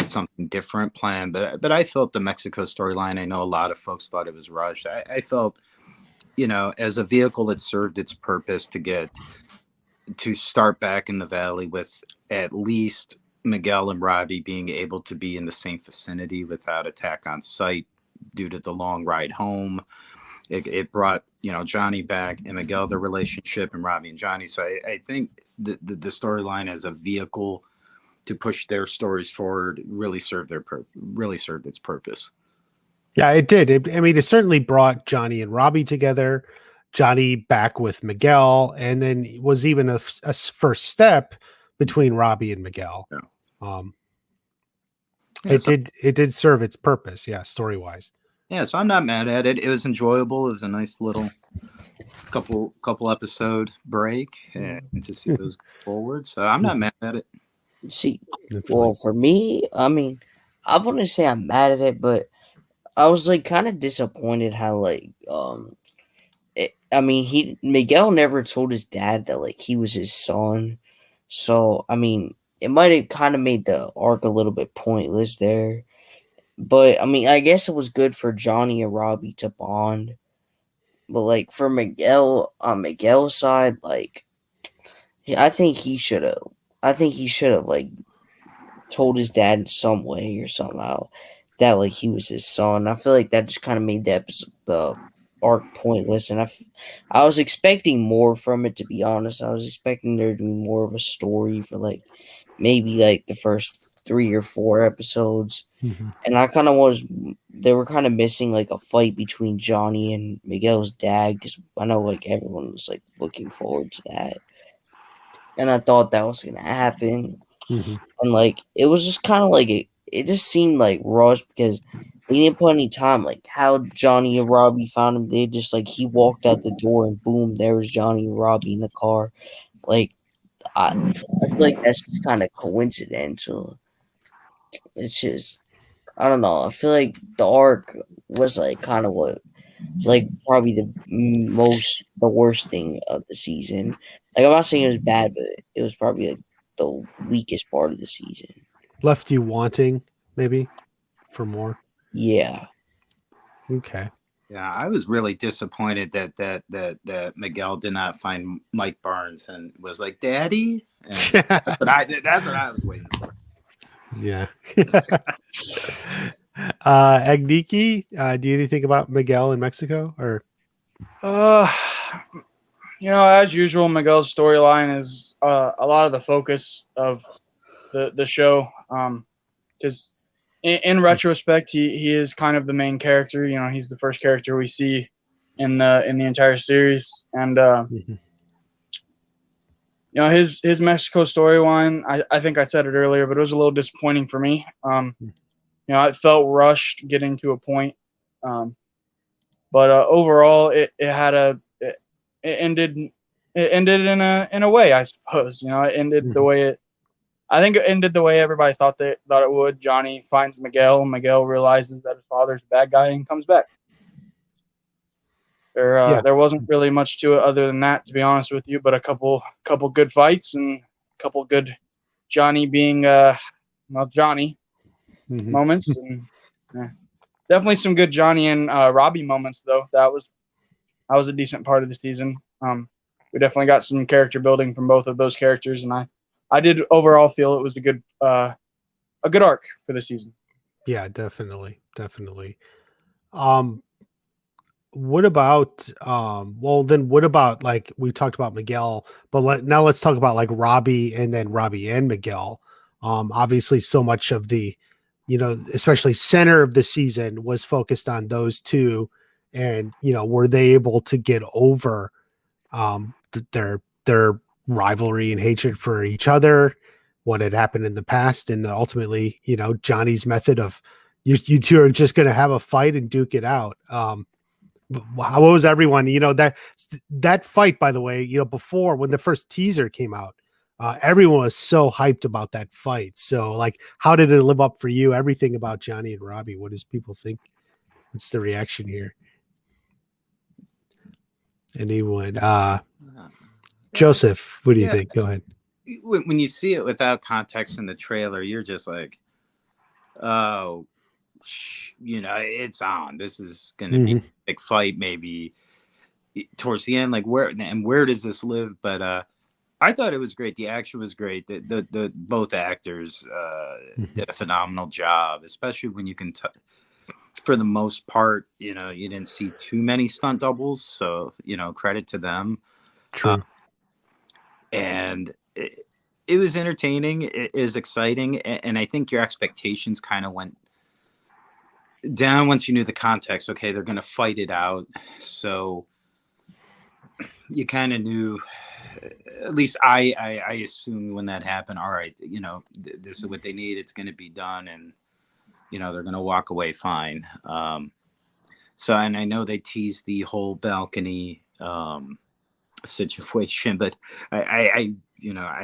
[SPEAKER 2] something different planned. But I felt the Mexico storyline, I know a lot of folks thought it was rushed. I felt, as a vehicle that served its purpose to start back in the valley with at least Miguel and Robbie being able to be in the same vicinity without attack on sight due to the long ride home. It brought Johnny back and Miguel, the relationship, and Robbie and Johnny. So I think the storyline as a vehicle to push their stories forward really served its purpose.
[SPEAKER 1] Yeah, it did. It certainly brought Johnny and Robbie together. Johnny back with Miguel, and then was even a first step between Robbie and Miguel.
[SPEAKER 2] Yeah.
[SPEAKER 1] It did serve its purpose, yeah, story wise.
[SPEAKER 2] Yeah, so I'm not mad at it. It was enjoyable. It was a nice little couple episode break and to see those forward. So I'm not mad at it.
[SPEAKER 3] See, well, for me, I mean, I wouldn't say I'm mad at it, but I was like kind of disappointed how Miguel never told his dad that like he was his son. So I mean, it might have kind of made the arc a little bit pointless there. But I mean, I guess it was good for Johnny and Robbie to bond. But like for Miguel, on Miguel's side, like I think he should have like told his dad in some way or somehow that like he was his son. I feel like that just kind of made the arc pointless, and I was expecting more from it, to be honest. I was expecting there to be more of a story for like maybe like the first 3 or 4 episodes. And they were kind of missing like a fight between Johnny and Miguel's dad, because I know like everyone was like looking forward to that, and I thought that was gonna happen. And like it was just kind of like it just seemed like rushed, because they didn't put any time. Like how Johnny and Robbie found him, they just like he walked out the door and boom, there was Johnny and Robbie in the car. Like I feel like that's just kind of coincidental. It's just, I don't know. I feel like the arc was like kind of what, like probably the worst thing of the season. Like I'm not saying it was bad, but it was probably like the weakest part of the season.
[SPEAKER 1] Left you wanting maybe for more.
[SPEAKER 3] Yeah.
[SPEAKER 1] Okay.
[SPEAKER 3] Yeah,
[SPEAKER 2] I was really disappointed that Miguel did not find Mike Barnes and was like, "Daddy," and that's what I was waiting for.
[SPEAKER 1] Yeah. Agniki, do you think about Miguel in Mexico or?
[SPEAKER 5] As usual, Miguel's storyline is a lot of the focus of the show. Because in retrospect, he is kind of the main character. He's the first character we see in the entire series, and his Mexico storyline. I think I said it earlier, but it was a little disappointing for me. It felt rushed getting to a point, but overall, it ended it ended in a way, I suppose. You know, it ended the way it. I think it ended the way everybody thought it would. Johnny finds Miguel. Miguel realizes that his father's a bad guy and comes back. There wasn't really much to it other than that, to be honest with you. But a couple good fights and a couple good Johnny being Johnny moments, and definitely some good Johnny and Robbie moments though. That was a decent part of the season. We definitely got some character building from both of those characters, and I did overall feel it was a good arc for the season.
[SPEAKER 1] Yeah, definitely. What about what about, like, we talked about Miguel, but now let's talk about like Robbie, and then Robbie and Miguel. Obviously so much of the, especially center of the season was focused on those two, and were they able to get over their rivalry and hatred for each other, what had happened in the past, and ultimately, Johnny's method of you two are just going to have a fight and duke it out. How was everyone? That fight, by the way, before, when the first teaser came out, everyone was so hyped about that fight. So, like, how did it live up for you? Everything about Johnny and Robbie. What does people think? What's the reaction here? Anyone? Joseph, what do you think? Go ahead.
[SPEAKER 2] When you see it without context in the trailer, you're just like, oh, it's on. This is going to be a big fight, maybe towards the end. Like, where does this live? But I thought it was great. The action was great. The both actors did a phenomenal job, especially when you can for the most part, you didn't see too many stunt doubles, so credit to them.
[SPEAKER 1] True.
[SPEAKER 2] And it was entertaining. It is exciting, and I think your expectations kind of went down once you knew the context. Okay, they're going to fight it out, so you kind of knew. At least I assumed when that happened. All right, this is what they need. It's going to be done, and they're going to walk away fine. So, and I know they teased the whole balcony situation, but I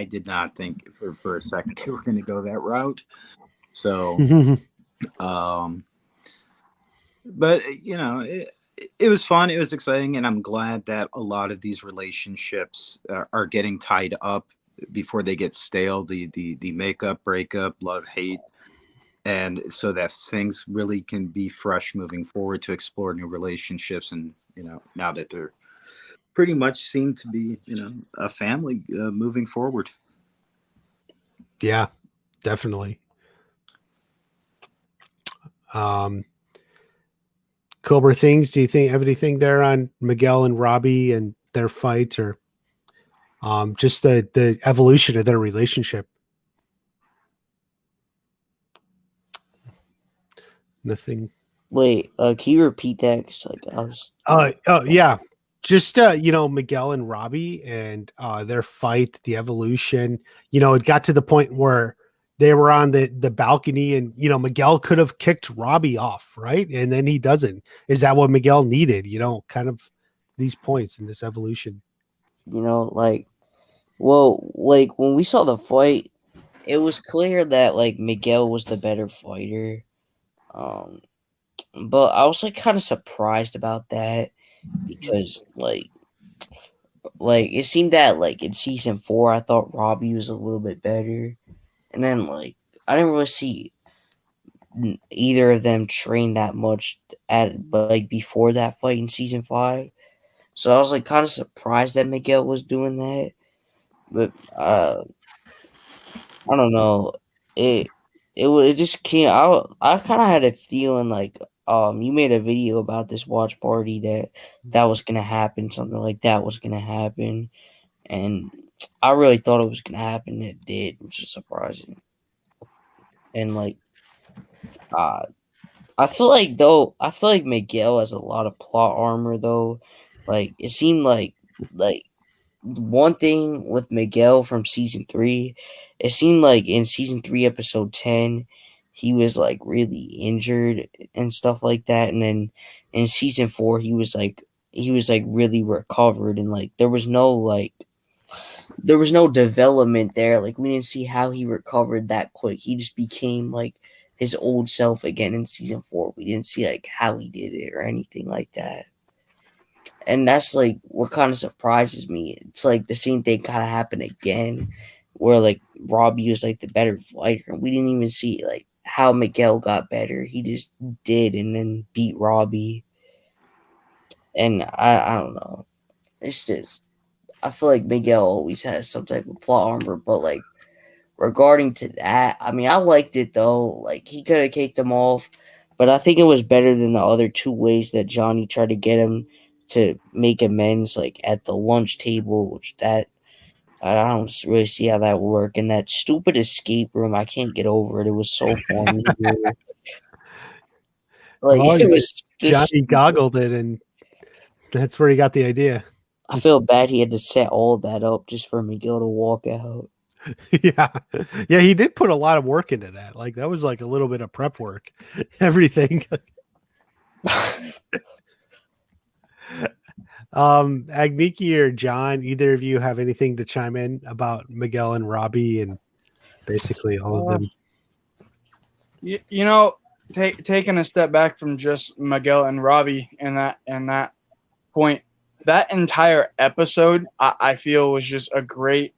[SPEAKER 2] did not think for a second they were going to go that route. So, but it was fun. It was exciting, and I'm glad that a lot of these relationships are getting tied up before they get stale. The makeup, breakup, love, hate, and so that things really can be fresh moving forward to explore new relationships. And now that they're pretty much seem to be a family moving forward.
[SPEAKER 1] Yeah, definitely. Cobra things. Do you have anything there on Miguel and Robbie and their fight, or just the evolution of their relationship? Nothing.
[SPEAKER 3] Wait, can you repeat that? 'Cause, I was.
[SPEAKER 1] Yeah. Just Miguel and Robbie and their fight, the evolution. It got to the point where they were on the balcony, and Miguel could have kicked Robbie off, right? And then he doesn't. Is that what Miguel needed? Kind of these points in this evolution.
[SPEAKER 3] Like when we saw the fight, it was clear that like Miguel was the better fighter. But I was like kind of surprised about that, because like it seemed that like in season 4 I thought Robbie was a little bit better, and then like I didn't really see either of them train that much but like before that fight in season 5. So I was like kind of surprised that Miguel was doing that. But I don't know. It just came out. I kind of had a feeling like you made a video about this watch party that was gonna happen, something like that was gonna happen, and I really thought it was gonna happen. It did, which is surprising. And like, I feel like Miguel has a lot of plot armor though. Like it seemed like one thing with Miguel from season 3, it seemed like in season 3 episode 10 he was really injured and stuff like that, and then in season 4 he was he was like really recovered, and like there was no development there. Like we didn't see how he recovered that quick. He just became like his old self again in season 4. We didn't see like how he did it or anything like that. And that's like what kind of surprises me. It's like the same thing kind of happened again, where like Robbie was like the better fighter, and we didn't even see like how Miguel got better. He just did, and then beat Robbie. And I don't know. It's just I feel like Miguel always has some type of plot armor, but like regarding to that, I mean I liked it though. Like he could have kicked him off, but I think it was better than the other 2 ways that Johnny tried to get him to make amends, like at the lunch table, which that I don't really see how that would work. And that stupid escape room, I can't get over it. It was so funny. Like
[SPEAKER 1] Well,
[SPEAKER 3] it was just
[SPEAKER 1] Johnny goggled it, and that's where he got the idea.
[SPEAKER 3] I feel bad he had to set all that up just for Miguel to walk out.
[SPEAKER 1] Yeah. Yeah, he did put a lot of work into that. Like that was like a little bit of prep work. Everything. Agniki or John, either of you have anything to chime in about Miguel and Robbie and basically all of them?
[SPEAKER 5] You know, taking a step back from just Miguel and Robbie and that point, that entire episode I feel was just a great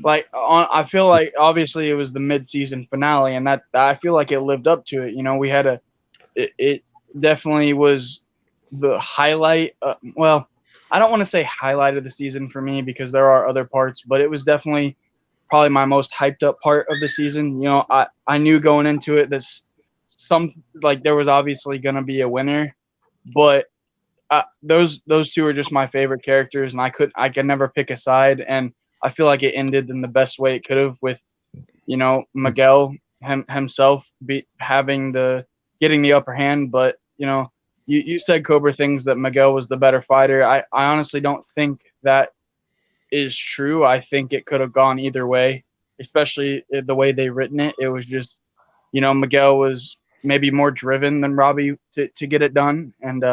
[SPEAKER 5] I feel like obviously it was the mid-season finale, and that I feel like it lived up to it. You know, we had it definitely was the highlight. Well, I don't want to say highlight of the season for me because there are other parts, but it was definitely probably my most hyped up part of the season. You know, I knew going into it that there was obviously going to be a winner, but those 2 are just my favorite characters, and I could never pick a side, and I feel like it ended in the best way it could have with, you know, Miguel himself getting the upper hand. But, you know, you said, Cobra, things that Miguel was the better fighter. I honestly don't think that is true. I think it could have gone either way, especially the way they written it. It was just, you know, Miguel was maybe more driven than Robbie to get it done. And,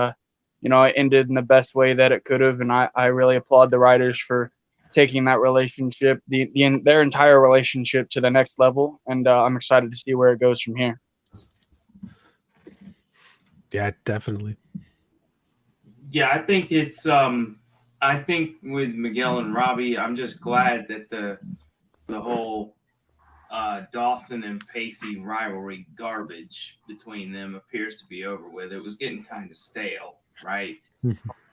[SPEAKER 5] you know, it ended in the best way that it could have. And I really applaud the writers for taking that relationship, their entire relationship to the next level. And I'm excited to see where it goes from here.
[SPEAKER 1] Yeah, definitely.
[SPEAKER 4] Yeah, I think it's I think with Miguel and Robbie, I'm just glad that the whole Dawson and Pacey rivalry garbage between them appears to be over with. It was getting kind of stale, right?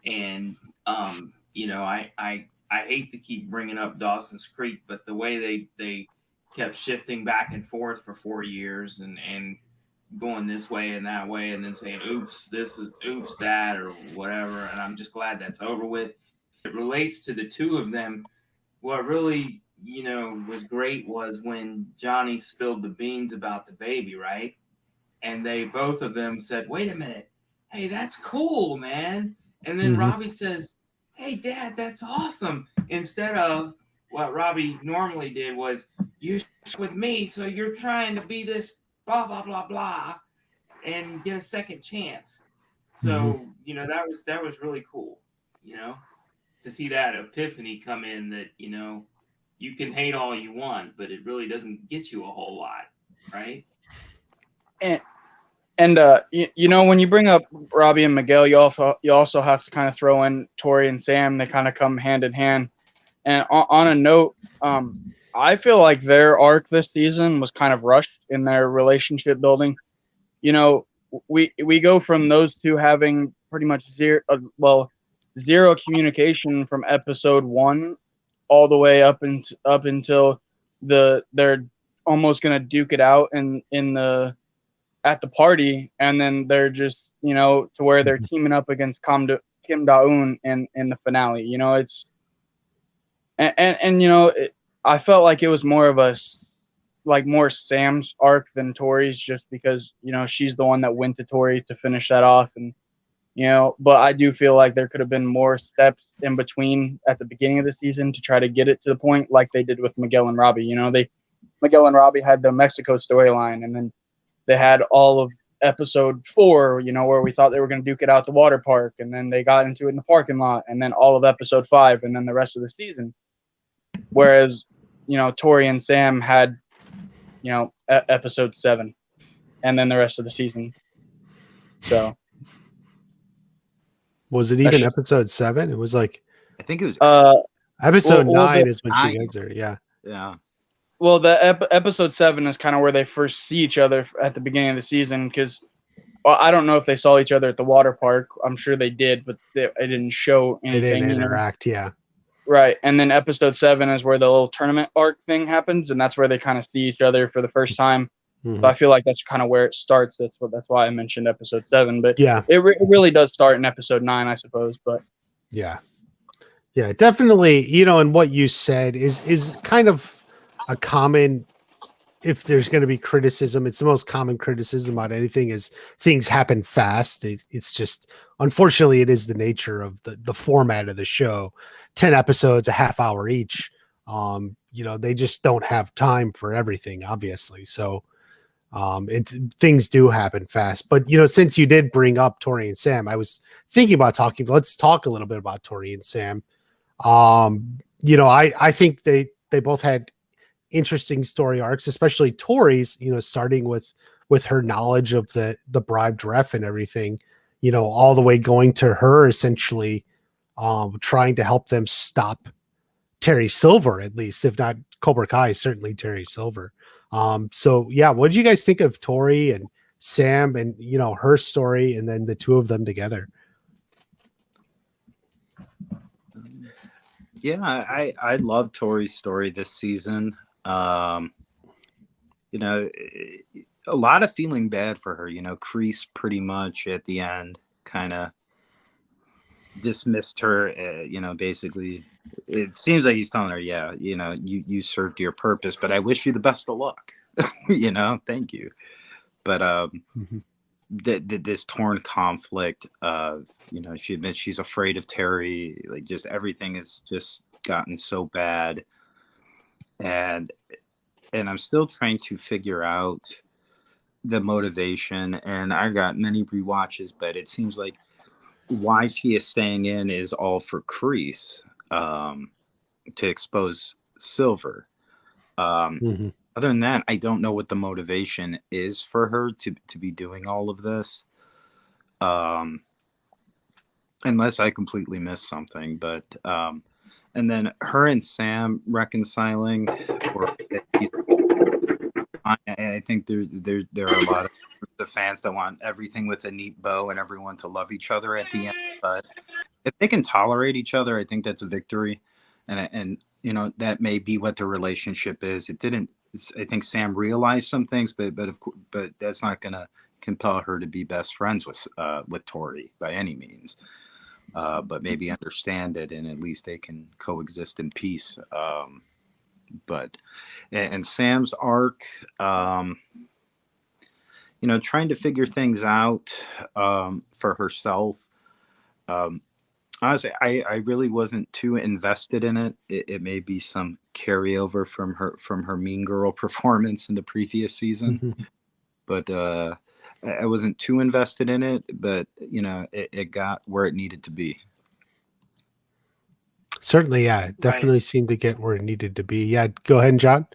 [SPEAKER 4] And you know, I hate to keep bringing up Dawson's Creek, but the way they kept shifting back and forth for 4 years and going this way and that way, and then saying, oops, this is oops, that, or whatever. And I'm just glad that's over with. It relates to the 2 of them. What really, you know, was great was when Johnny spilled the beans about the baby, right? And they both of them said, wait a minute, hey, that's cool, man. And then Robbie says, hey, Dad, that's awesome. Instead of what Robbie normally did was, you with me, so you're trying to be this blah, blah, blah, blah, and get a second chance. So, you know, that was really cool, you know, to see that epiphany come in that, you know, you can hate all you want, but it really doesn't get you a whole lot, right?
[SPEAKER 5] And you know, when you bring up Robbie and Miguel, you also have to kind of throw in Tory and Sam. They kind of come hand in hand. And on a note, I feel like their arc this season was kind of rushed in their relationship building. You know, we go from those 2 having pretty much zero communication from episode 1 all the way up until they're almost gonna duke it out at the party, and then they're just, you know, to where they're teaming up against Kim Da-Eun in the finale. You know, it's and you know, I felt like it was more of more Sam's arc than Tory's, just because, you know, she's the one that went to Tory to finish that off. And, you know, but I do feel like there could have been more steps in between at the beginning of the season to try to get it to the point like they did with Miguel and Robbie. You know, Miguel and Robbie had the Mexico storyline, and then they had all of episode 4, you know, where we thought they were going to duke it out at the water park, and then they got into it in the parking lot, and then all of episode 5, and then the rest of the season. Whereas, you know, Tory and Sam had, you know, episode 7, and then the rest of the season. So,
[SPEAKER 1] Was it even episode 7? It was like,
[SPEAKER 2] I think it was
[SPEAKER 1] episode
[SPEAKER 5] well,
[SPEAKER 1] 9 is when she
[SPEAKER 2] 9.
[SPEAKER 1] gets her. Yeah.
[SPEAKER 2] Yeah.
[SPEAKER 5] well, the episode 7 is kind of where they first see each other at the beginning of the season, because I don't know if they saw each other at the water park. I'm sure they did, but it didn't show
[SPEAKER 1] They
[SPEAKER 5] anything.
[SPEAKER 1] didn't
[SPEAKER 5] You know?
[SPEAKER 1] interact. Yeah.
[SPEAKER 5] Right. And then episode 7 is where the little tournament arc thing happens, and that's where they kind of see each other for the first time.
[SPEAKER 1] Mhm.
[SPEAKER 5] So I feel like that's kind of where it starts. That's why I mentioned episode 7. But
[SPEAKER 1] Yeah.
[SPEAKER 5] it really does start in episode 9, I suppose. But
[SPEAKER 1] Yeah. Yeah, definitely. You know, and what you said is kind of a common, if there's going to be criticism, it's the most common criticism about anything is things happen fast. It's just, unfortunately, it is the nature of the format of the show. 10 episodes, a half hour each. You know, they just don't have time for everything, obviously. So things do happen fast. But, you know, since you did bring up Tory and Sam, I was thinking about let's talk a little bit about Tory and Sam. You know, I think they both had interesting story arcs, especially Tori's, you know, starting with her knowledge of the bribed ref and everything, you know, all the way going to her essentially trying to help them stop Terry Silver, at least, if not Cobra Kai, certainly Terry Silver. So yeah, what did you guys think of Tory and Sam and, you know, her story and then the two of them together?
[SPEAKER 2] Yeah, I love Tori's story this season. You know, a lot of feeling bad for her. You know, Kreese pretty much at the end kind of dismissed her. You know, basically, it seems like he's telling her, "Yeah, you know, you served your purpose, but I wish you the best of luck." You know, thank you. But this torn conflict of, you know, she admits she's afraid of Terry, like just everything has just gotten so bad, and I'm still trying to figure out the motivation, and I got many rewatches, but it seems like why she is staying in is all for Kreese, to expose Silver. Other than that, I don't know what the motivation is for her to be doing all of this. Unless I completely missed something. But and then her and Sam reconciling, or I think there are a lot of the fans that want everything with a neat bow and everyone to love each other at the end. But if they can tolerate each other, I think that's a victory. And you know, that may be what their relationship is. It didn't. I think Sam realized some things, but that's not going to compel her to be best friends with Tory by any means. But maybe understand it, and at least they can coexist in peace. But Sam's arc, you know, trying to figure things out for herself. Honestly, I really wasn't too invested in it. It may be some carryover from her Mean Girl performance in the previous season, but I wasn't too invested in it. But you know, it got where it needed to be.
[SPEAKER 1] Certainly, yeah, it definitely seemed to get where it needed to be. Yeah, go ahead, John.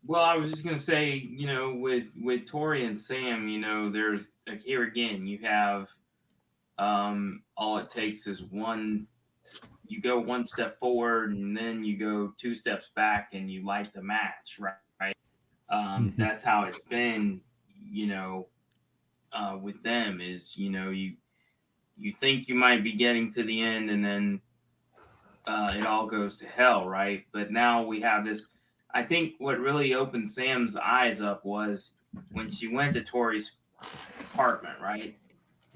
[SPEAKER 4] Well, I was just gonna say, you know, with Tory and Sam, you know, there's like here again, you have all it takes is you go one step forward and then you go 2 steps back and you light the match, right? That's how it's been, you know, with them is, you know, you think you might be getting to the end and then it all goes to hell, right? But now we have this. I think what really opened Sam's eyes up was when she went to Tory's apartment, right?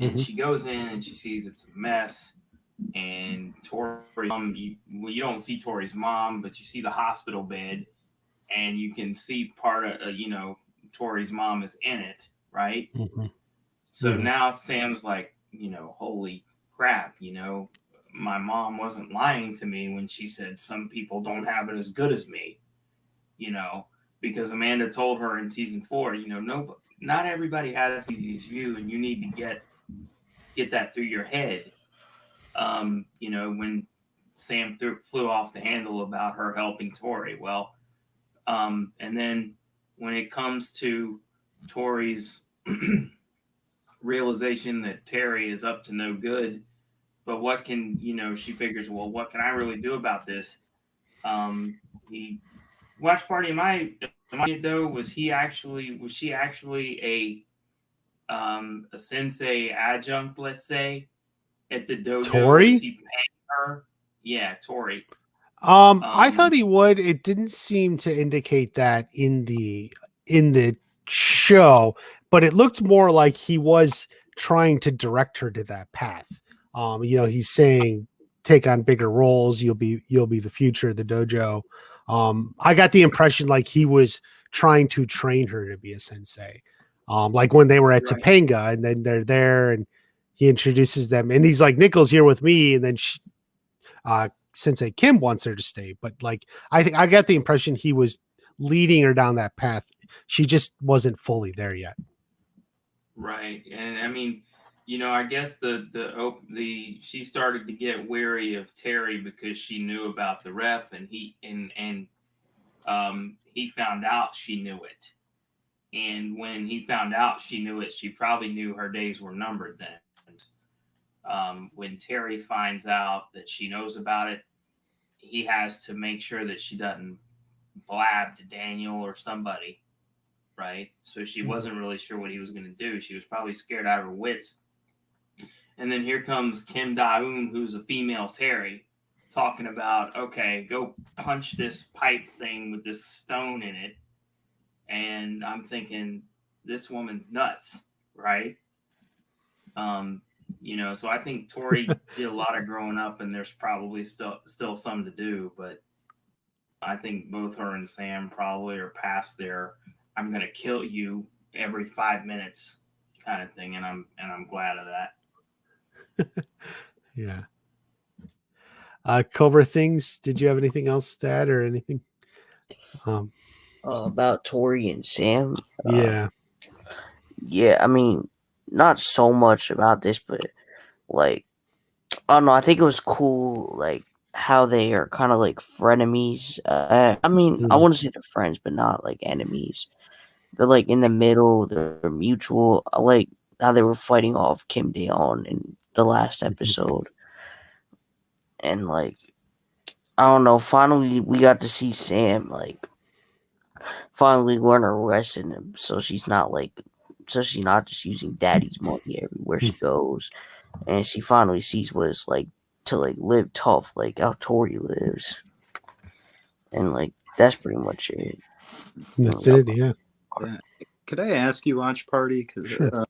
[SPEAKER 4] And she goes in and she sees it's a mess. And Tory's mom, you don't see Tory's mom, but you see the hospital bed, and you can see part of, you know, Tory's mom is in it, right? So now Sam's like, you know, holy crap, you know, my mom wasn't lying to me when she said some people don't have it as good as me, you know, because Amanda told her in season 4, you know, not everybody has as easy as you, and you need to get that through your head. When Sam flew off the handle about her helping Tori, well, and then when it comes to Tori's realization that Terry is up to no good, but what can she figures, well, what can I really do about this? The watch party, am I though, was she actually a sensei adjunct, let's say, at the dojo?
[SPEAKER 1] Tori?
[SPEAKER 4] Was he paying her? Yeah, Tori.
[SPEAKER 1] I thought he would. It didn't seem to indicate that in the show, but it looked more like he was trying to direct her to that path. He's saying take on bigger roles. You'll be the future of the dojo. I got the impression like he was trying to train her to be a sensei. Like when they were at
[SPEAKER 4] Right.
[SPEAKER 1] Topanga, and then they're there, and he introduces them, and he's like, "Nichols here with me," and then Sensei Kim wants her to stay, but like I think I got the impression he was leading her down that path. She just wasn't fully there yet.
[SPEAKER 4] Right, and I mean, I guess she started to get weary of Terry because she knew about the ref, and he found out she knew it, and when he found out she knew it, she probably knew her days were numbered then. When Terry finds out that she knows about it, he has to make sure that she doesn't blab to Daniel or somebody, right? So she wasn't really sure what he was going to do. She was probably scared out of her wits. And then here comes Kim Da-Eun, who's a female Terry, talking about, okay, go punch this pipe thing with this stone in it. And I'm thinking, this woman's nuts, right? So I think Tori did a lot of growing up, and there's probably still some to do, but I think both her and Sam probably are past their "I'm gonna kill you every 5 minutes" kind of thing, and I'm glad of that.
[SPEAKER 1] Yeah. Cobra things. Did you have anything else to add or anything?
[SPEAKER 3] About Tory and Sam.
[SPEAKER 1] Yeah.
[SPEAKER 3] Yeah, I mean, not so much about this, but like, I don't know. I think it was cool, like how they are kind of like frenemies. I mean, I wouldn't say they're friends, but not like enemies. They're like in the middle. They're mutual. I like how they were fighting off Kim Da-Eun in the last episode, and like, I don't know. Finally, we got to see Sam like finally learn her lesson, so she's not just using daddy's money everywhere she goes, and she finally sees what it's like to like live tough, like how Tori lives, and like that's pretty much it.
[SPEAKER 1] That's it. Yeah.
[SPEAKER 2] Could I ask you, Watch Party? Because
[SPEAKER 1] Sure.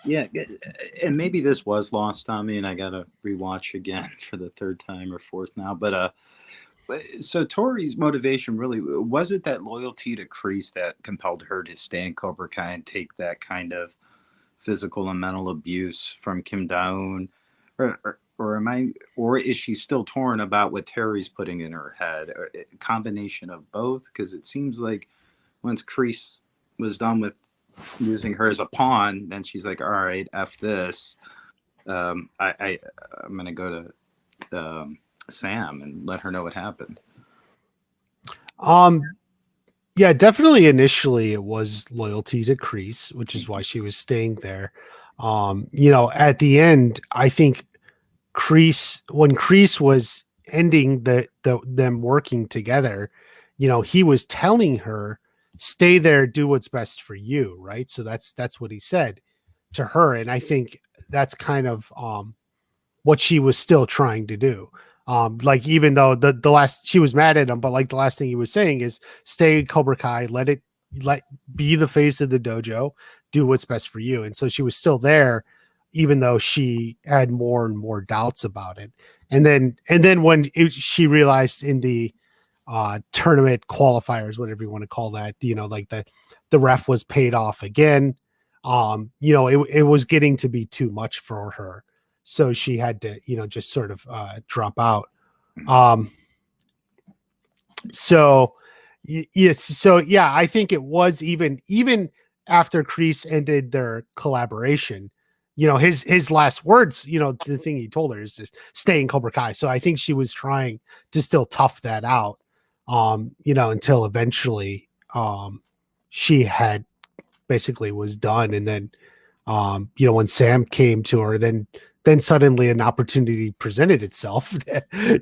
[SPEAKER 2] and maybe this was lost on me, and I gotta rewatch again for the third time or fourth now. But so Tori's motivation really was it that loyalty to Kreese that compelled her to stay in Cobra Kai and take that kind of physical and mental abuse from Kim Da-Eun, or is she still torn about what Terry's putting in her head? Or a combination of both, because it seems like once Kreese was done with using her as a pawn, then she's like, all right, F this. I'm gonna go to Sam and let her know what happened.
[SPEAKER 1] Yeah, definitely initially it was loyalty to Kreese, which is why she was staying there. At the end, I think when Kreese was ending them working together, he was telling her, stay there, do what's best for you, right? So that's what he said to her, and I think that's kind of what she was still trying to do. Like, even though the last, she was mad at him, but like the last thing he was saying is stay Cobra Kai, let be the face of the dojo, do what's best for you. And so she was still there, even though she had more and more doubts about it. And then when she realized in the tournament qualifiers, whatever you want to call that, like the ref was paid off again. It was getting to be too much for her. So she had to, just sort of drop out. So yes, I think it was even after Kreese ended their collaboration, his last words, the thing he told her is just stay in Cobra Kai. So I think she was trying to still tough that out, until eventually she had basically was done. And then, when Sam came to her, then suddenly an opportunity presented itself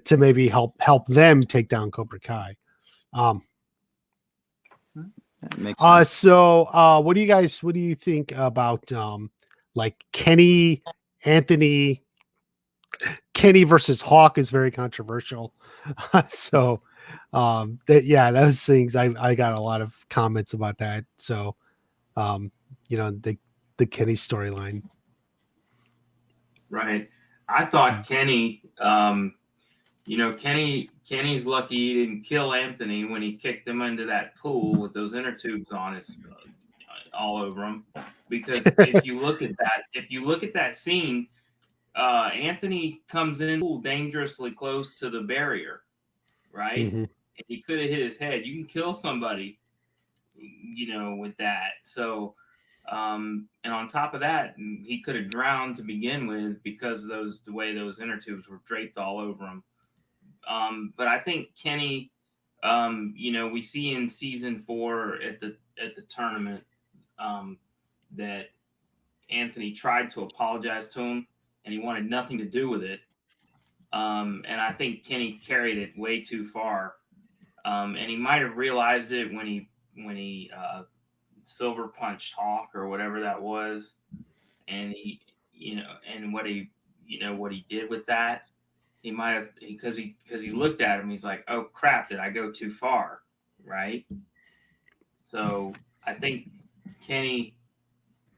[SPEAKER 1] to maybe help them take down Cobra Kai.
[SPEAKER 2] That makes sense.
[SPEAKER 1] So what do you think about like Kenny versus Hawk is very controversial. So those things I got a lot of comments about that. So the Kenny storyline.
[SPEAKER 4] Right. I thought Kenny, Kenny's lucky he didn't kill Anthony when he kicked him into that pool with those inner tubes on his all over him. Because if you look at that scene, Anthony comes in the pool dangerously close to the barrier, right?
[SPEAKER 1] Mm-hmm.
[SPEAKER 4] And he could have hit his head. You can kill somebody, with that. So. And on top of that, he could have drowned to begin with because of the way those inner tubes were draped all over him. But I think Kenny, we see in season 4 at the tournament that Anthony tried to apologize to him, and he wanted nothing to do with it. And I think Kenny carried it way too far, and he might have realized it when he silver punched Hawk or whatever that was, and he and what he did with that, he might have, because he looked at him, he's like, oh crap, did I go too far, right? So I think Kenny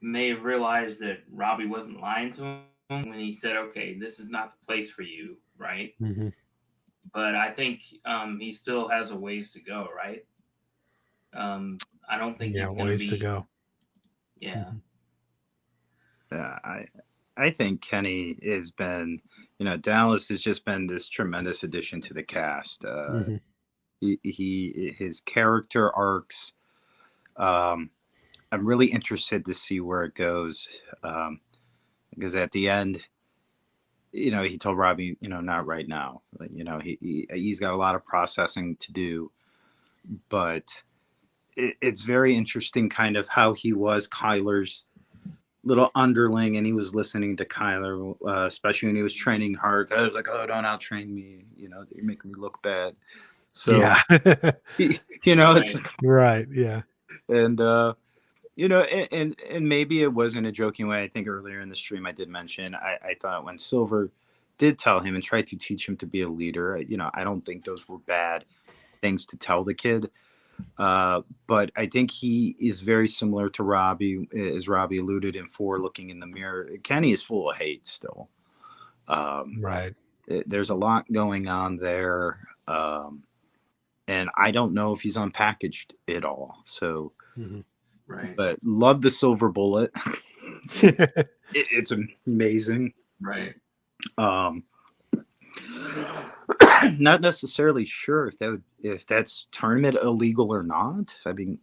[SPEAKER 4] may have realized that Robbie wasn't lying to him when he said, okay, this is not the place for you, right?
[SPEAKER 1] Mm-hmm.
[SPEAKER 4] But I think he still has a ways to go, right? I don't think he's going
[SPEAKER 1] ways to go.
[SPEAKER 4] Yeah.
[SPEAKER 2] I think Kenny has been, Dallas has just been this tremendous addition to the cast. His character arcs. I'm really interested to see where it goes, because at the end, he told Robbie, not right now. He's got a lot of processing to do, but it's very interesting kind of how he was Kyler's little underling, and he was listening to Kyler, especially when he was training hard. I was like, oh, don't out-train me. You're making me look bad. So,
[SPEAKER 1] yeah.
[SPEAKER 2] It's
[SPEAKER 1] right. Yeah.
[SPEAKER 2] And, and maybe it was in a joking way. I think earlier in the stream I did mention, I thought when Silver did tell him and tried to teach him to be a leader, I don't think those were bad things to tell the kid. But I think he is very similar to Robbie, as Robbie alluded in 4 Looking in the Mirror. Kenny is full of hate still.
[SPEAKER 1] Right.
[SPEAKER 2] There's a lot going on there. And I don't know if he's unpackaged it all. So,
[SPEAKER 4] right.
[SPEAKER 2] But love the silver bullet. It's amazing.
[SPEAKER 4] Right.
[SPEAKER 2] Not necessarily sure if that's tournament illegal or not. I mean,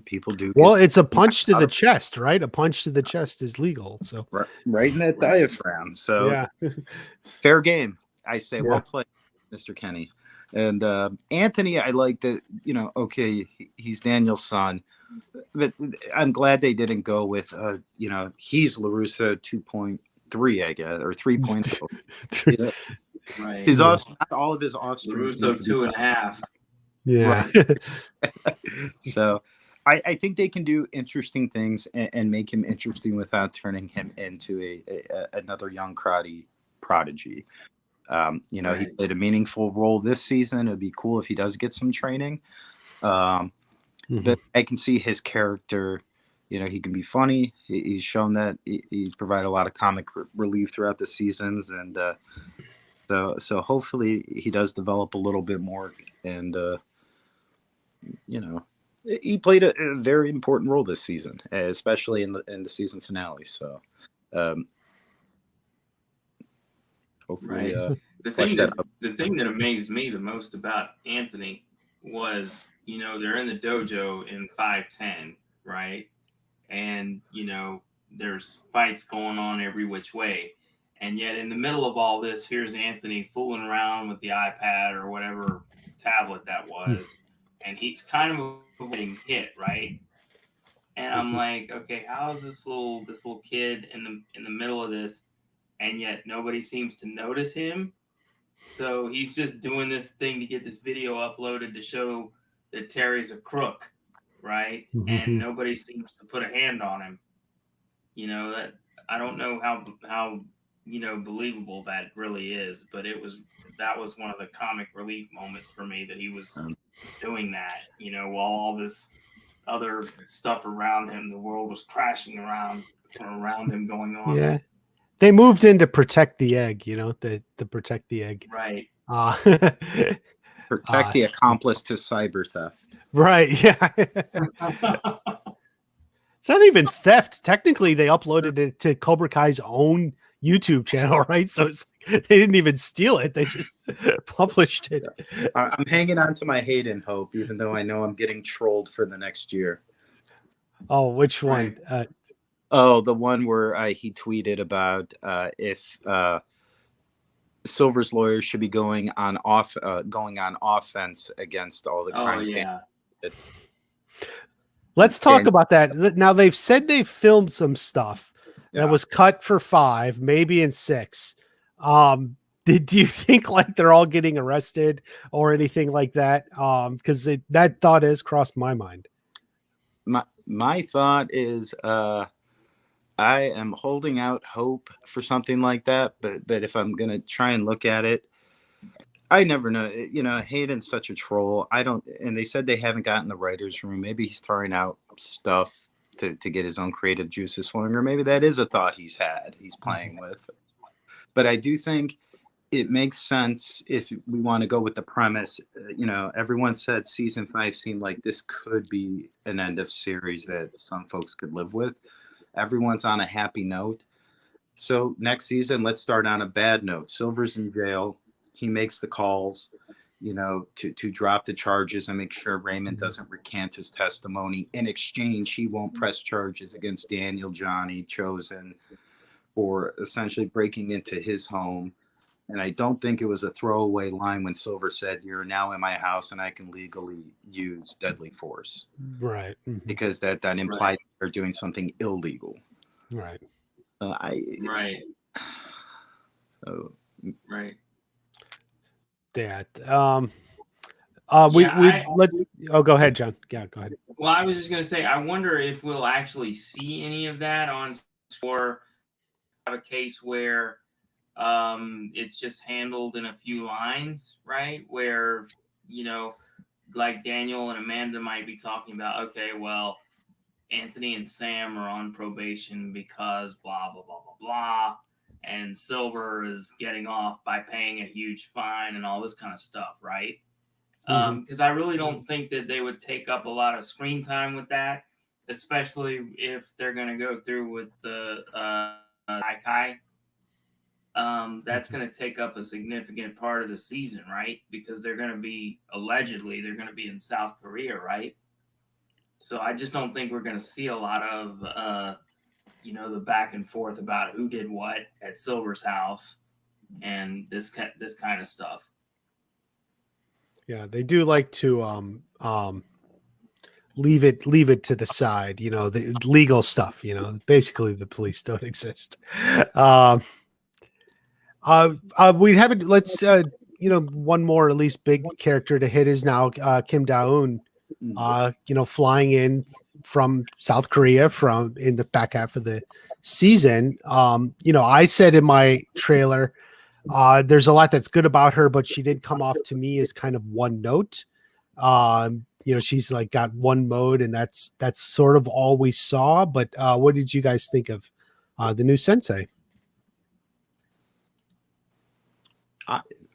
[SPEAKER 2] people do.
[SPEAKER 1] Well, it's a punch to the chest, right? A punch to the chest is legal. So
[SPEAKER 2] right in that diaphragm. So
[SPEAKER 1] yeah,
[SPEAKER 2] fair game. I say, well played, Mr. Kenny. And Anthony, I like that. Okay, he's Daniel's son, but I'm glad they didn't go with he's LaRusso 2.3, I guess, or 3.0. Yeah.
[SPEAKER 4] Right.
[SPEAKER 2] His not all of his offspring.
[SPEAKER 4] LaRusso 2.5.
[SPEAKER 1] Yeah.
[SPEAKER 2] Right. So I think they can do interesting things and make him interesting without turning him into another young karate prodigy. He played a meaningful role this season. It'd be cool if he does get some training. But I can see his character. He can be funny. He's shown that he's provided a lot of comic relief throughout the seasons, and so hopefully he does develop a little bit more. And he played a very important role this season, especially in the season finale. So hopefully,
[SPEAKER 4] the thing that amazed me the most about Anthony was, they're in the dojo in 5'10", right? and there's fights going on every which way. And yet in the middle of all this, here's Anthony fooling around with the iPad or whatever tablet that was, and he's kind of getting hit, right? And I'm like, okay, how is this little kid in the middle of this, and yet nobody seems to notice him? So he's just doing this thing to get this video uploaded to show that Terry's a crook, right? And nobody seems to put a hand on him. That I don't know how believable that really is, but that was one of the comic relief moments for me, that he was doing that, while all this other stuff around him, the world was crashing around him going on.
[SPEAKER 1] Yeah. They moved in to protect the egg, to protect the egg.
[SPEAKER 4] Right.
[SPEAKER 2] Protect the accomplice to cyber theft.
[SPEAKER 1] Right. Yeah. It's not even theft. Technically, they uploaded it to Cobra Kai's own YouTube channel, right? So they didn't even steal it. They just published it.
[SPEAKER 2] Yes. I'm hanging on to my Hayden hope, even though I know I'm getting trolled for the next year.
[SPEAKER 1] Oh, which one?
[SPEAKER 4] Right.
[SPEAKER 2] The one where he tweeted about if Silver's lawyers should be going on offense against all the crimes.
[SPEAKER 4] Yeah.
[SPEAKER 1] Let's talk about that. Now, they've said they've filmed some stuff that was cut for 5, maybe in 6. Do you think like they're all getting arrested or anything like that? Because that thought has crossed my mind.
[SPEAKER 2] My thought is I am holding out hope for something like that, but if I'm gonna try and look at it, I never know. Hayden's such a troll. And they said they haven't gotten the writer's room. Maybe he's throwing out stuff to get his own creative juices flowing, or maybe that is a thought he's playing with. But I do think it makes sense if we want to go with the premise. Everyone said season 5 seemed like this could be an end of series that some folks could live with. Everyone's on a happy note. So next season, let's start on a bad note. Silver's in jail. He makes the calls, to drop the charges and make sure Raymond doesn't recant his testimony. In exchange, he won't press charges against Daniel, Johnny, Chosen for essentially breaking into his home. And I don't think it was a throwaway line when Silver said, "You're now in my house and I can legally use deadly force."
[SPEAKER 1] Right.
[SPEAKER 2] Because that implied they're doing something illegal.
[SPEAKER 1] Right.
[SPEAKER 4] Right.
[SPEAKER 2] So.
[SPEAKER 4] Right.
[SPEAKER 1] That. Go ahead, John. Yeah, go ahead.
[SPEAKER 4] Well, I was just going to say, I wonder if we'll actually see any of that on, or have a case where it's just handled in a few lines, right? Where, like Daniel and Amanda might be talking about, okay, well, Anthony and Sam are on probation because blah, blah, blah, blah, blah. And Silver is getting off by paying a huge fine and all this kind of stuff, right? Because I really don't think that they would take up a lot of screen time with that, especially if they're going to go through with the Ikai. That's going to take up a significant part of the season, right? Because they're going to be, allegedly, they're going to be in South Korea, right? So I just don't think we're going to see a lot of, the back and forth about who did what at Silver's house and this kind of stuff.
[SPEAKER 1] Yeah, they do like to leave it to the side, the legal stuff, basically the police don't exist. We haven't, let's one more at least big character to hit is now Kim Da-Eun, flying in from South Korea in the back half of the season. I said in my trailer, there's a lot that's good about her, but she did come off to me as kind of one note. She's like got one mode, and that's sort of all we saw. But what did you guys think of the new sensei?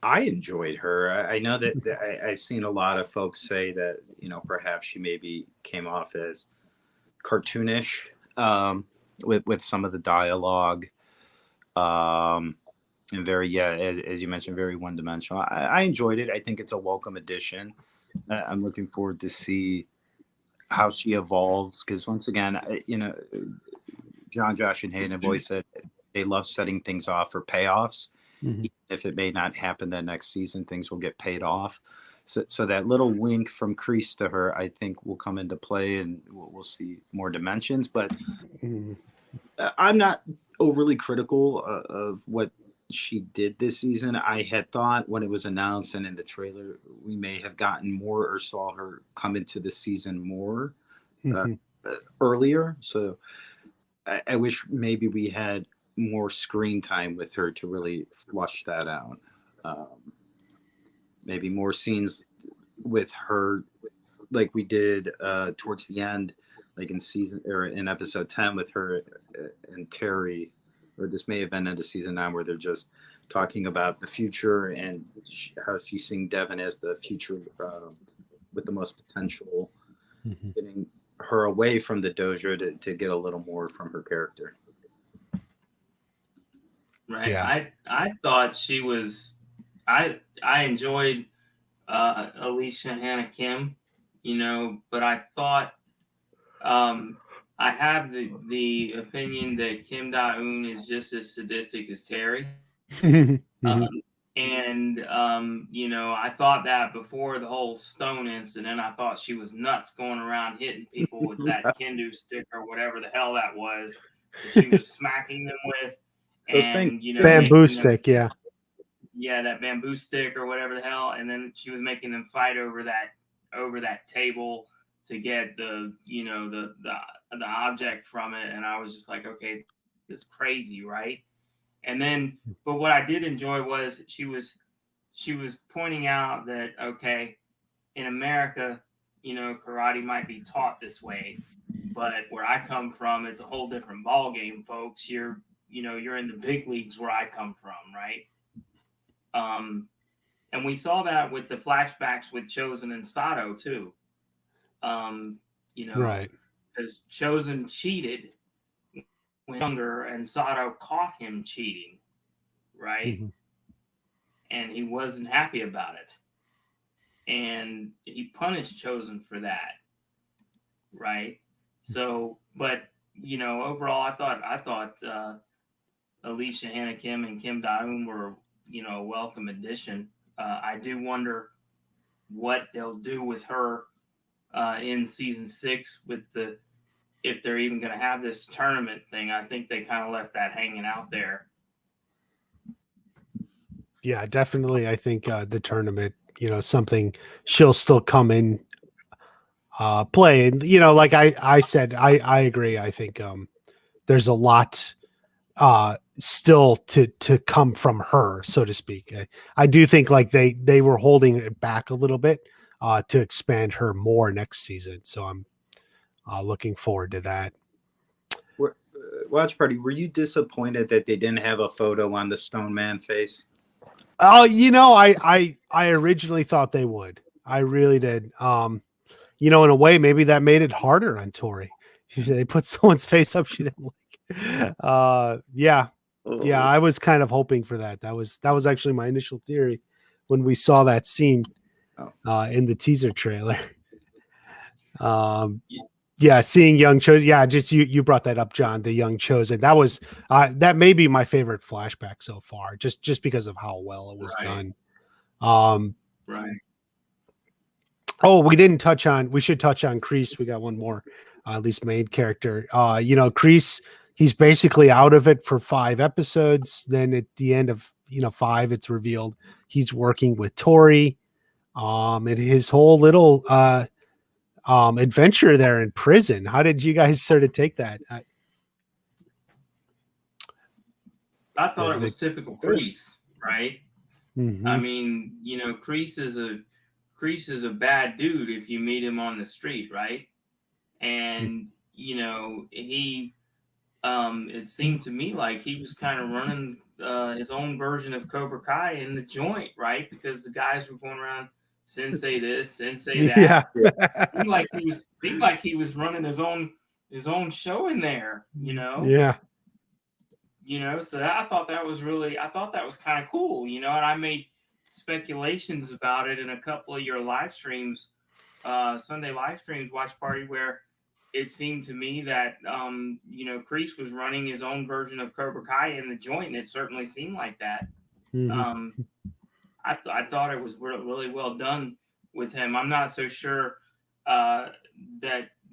[SPEAKER 2] I enjoyed her. I know that I've seen a lot of folks say that, perhaps she maybe came off as cartoonish with some of the dialogue. And very, as you mentioned, very one-dimensional. I enjoyed it. I think it's a welcome addition. I'm looking forward to see. how she evolves. Because once again, John, Josh, and Hayden have always said they love setting things off for payoffs.
[SPEAKER 1] Mhm.
[SPEAKER 2] Even if it may not happen that next season, things will get paid off. So that little wink from Kreese to her, I think, will come into play, and we'll see more dimensions. But
[SPEAKER 1] Mhm.
[SPEAKER 2] I'm not overly critical of what she did this season. I had thought when it was announced and in the trailer, we may have gotten more or saw her come into the season more
[SPEAKER 1] Mhm.
[SPEAKER 2] earlier. So I wish maybe we had more screen time with her to really flush that out. Maybe more scenes with her, like we did towards the end, like in season or in episode 10 with her and Terry, or this may have been into season 9 where they're just talking about the future and how she's seeing Devin as the future with the most potential,
[SPEAKER 1] Mhm.
[SPEAKER 2] getting her away from the dojo to get a little more from her character.
[SPEAKER 4] Right.
[SPEAKER 1] Yeah.
[SPEAKER 4] I thought she was. I enjoyed Alicia Hannah Kim, but I thought I have the opinion that Kim Da-Eun is just as sadistic as Terry.
[SPEAKER 1] Mhm.
[SPEAKER 4] And I thought that before the whole stone incident. I thought she was nuts going around hitting people with that kendo stick or whatever the hell that was that she was smacking them with,
[SPEAKER 2] Those things.
[SPEAKER 4] and
[SPEAKER 1] Bamboo
[SPEAKER 4] making them,
[SPEAKER 1] stick, yeah.
[SPEAKER 4] that bamboo stick or whatever the hell, and then she was making them fight over that table to get the object from it, and I was just like, okay, it's crazy, right? And then, but what I did enjoy was she was pointing out that, okay, in America, karate might be taught this way, but where I come from, it's a whole different ball game, folks. You're in the big leagues where I come from, right? And we saw that with the flashbacks with Chosen and Sato too.
[SPEAKER 1] Right.
[SPEAKER 4] Because Chosen cheated when younger, and Sato caught him cheating, right?
[SPEAKER 1] Mhm.
[SPEAKER 4] And he wasn't happy about it, and he punished Chosen for that, right? So, but overall, I thought Alicia Hannah Kim and Kim Da-Eun were a welcome addition. I do wonder what they'll do with her in season 6 with if they're even going to have this tournament thing. I think they kind of left that hanging out there.
[SPEAKER 1] Yeah, definitely. I think the tournament, something she'll still come in play. And like I said, I agree. I think there's a lot still to come from her, so to speak. I do think like they were holding it back a little bit to expand her more next season. So I'm looking forward to that.
[SPEAKER 2] Watch Party, were you disappointed that they didn't have a photo on the Stone Man face?
[SPEAKER 1] Oh, I originally thought they would. I really did. In a way, maybe that made it harder on Tori. They put someone's face up she didn't like. Yeah, I was kind of hoping for that. That was actually my initial theory when we saw that scene in the teaser trailer. Yeah, seeing Young Chosen. Yeah, just you brought that up, John. The Young Chosen. That was that may be my favorite flashback so far, just because of how well it was done.
[SPEAKER 4] Right.
[SPEAKER 1] Oh, we didn't touch on. We should touch on Kreese. We got one more, at least main character. Kreese. He's basically out of it for 5 episodes. Then at the end of 5, it's revealed he's working with Tory. And his whole little adventure there in prison. How did you guys sort of take that?
[SPEAKER 4] I thought it was typical Kreese, right?
[SPEAKER 1] Mm-hmm.
[SPEAKER 4] I mean, Kreese is a bad dude if you meet him on the street, right? And he it seemed to me like he was kind of running his own version of Cobra Kai in the joint, right? Because the guys were going around sensei this, sensei that.
[SPEAKER 1] Yeah.
[SPEAKER 4] seemed like he was running his own show in there,
[SPEAKER 1] Yeah.
[SPEAKER 4] So I thought that was kind of cool, and I made speculations about it in a couple of your live streams Sunday live streams, Watch Party, where it seemed to me that Kreese was running his own version of Cobra Kai in the joint, and it certainly seemed like that.
[SPEAKER 1] Mhm.
[SPEAKER 4] I thought it was really well done with him. I'm not so sure that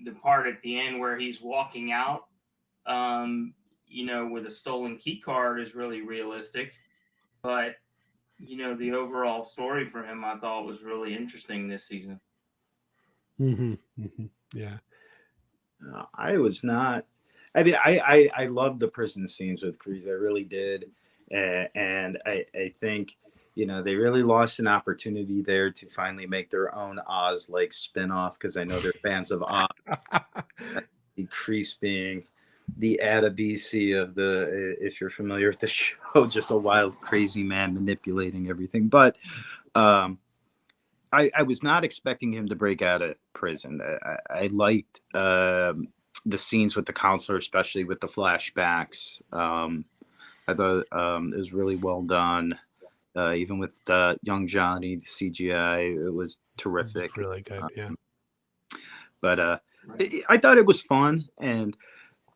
[SPEAKER 4] the part at the end where he's walking out, with a stolen key card is really realistic. But, the overall story for him, I thought was really interesting this season.
[SPEAKER 1] Yeah.
[SPEAKER 2] I was not. I mean, I loved the prison scenes with Kreese. I really did. And I think, they really lost an opportunity there to finally make their own Oz-like spinoff, because I know they're fans of Oz. The Kreese being the Adabisi of if you're familiar with the show, just a wild, crazy man manipulating everything. But I was not expecting him to break out of prison. I liked the scenes with the counselor, especially with the flashbacks. I thought it was really well done. Even with young Johnny, the CGI, it was terrific.
[SPEAKER 1] Really good, yeah.
[SPEAKER 2] But I thought it was fun, and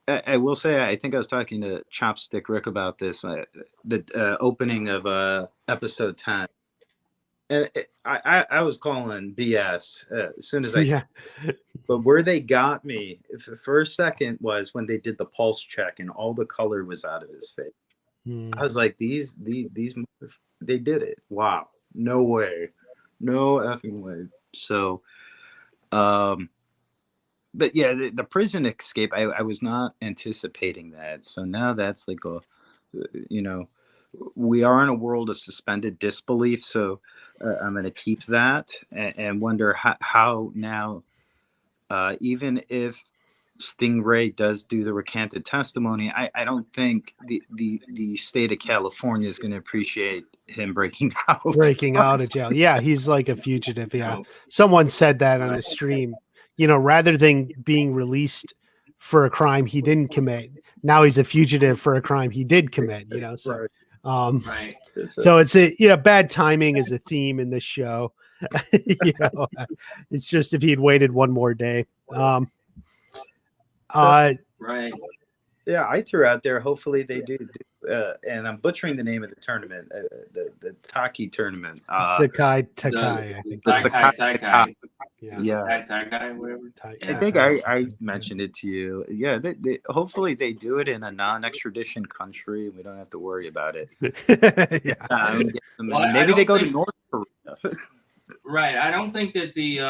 [SPEAKER 2] I will say, I think I was talking to Chopstick Rick about this, the opening of episode 10. And I was calling BS as soon as I said it. But where they got me for a second was when they did the pulse check and all the color was out of his face. I was like, these they did it. Wow. No way. No effing way. So, but yeah, the prison escape, I was not anticipating that. So now that's like we are in a world of suspended disbelief. So I'm going to keep that and wonder how now, even if Stingray does do the recanted testimony, I don't think the state of California is going to appreciate him breaking out
[SPEAKER 1] of jail. Yeah, he's like a fugitive. Yeah, someone said that on a stream. Rather than being released for a crime he didn't commit, now he's a fugitive for a crime he did commit. So
[SPEAKER 4] right.
[SPEAKER 1] So it's bad timing is a theme in this show. It's just if he'd waited one more day.
[SPEAKER 4] Right.
[SPEAKER 2] Yeah, I threw out there. Hopefully they do. And I'm butchering the name of the tournament, the Taki tournament.
[SPEAKER 1] Sakai Takai, I think.
[SPEAKER 2] The
[SPEAKER 4] Sakai Takai.
[SPEAKER 2] Yeah.
[SPEAKER 4] Takai, whatever.
[SPEAKER 2] I think I mentioned it to you. Yeah, they hopefully they do it in a non-extradition country. We don't have to worry about it. Maybe they go to North Korea.
[SPEAKER 4] Right. I don't think that the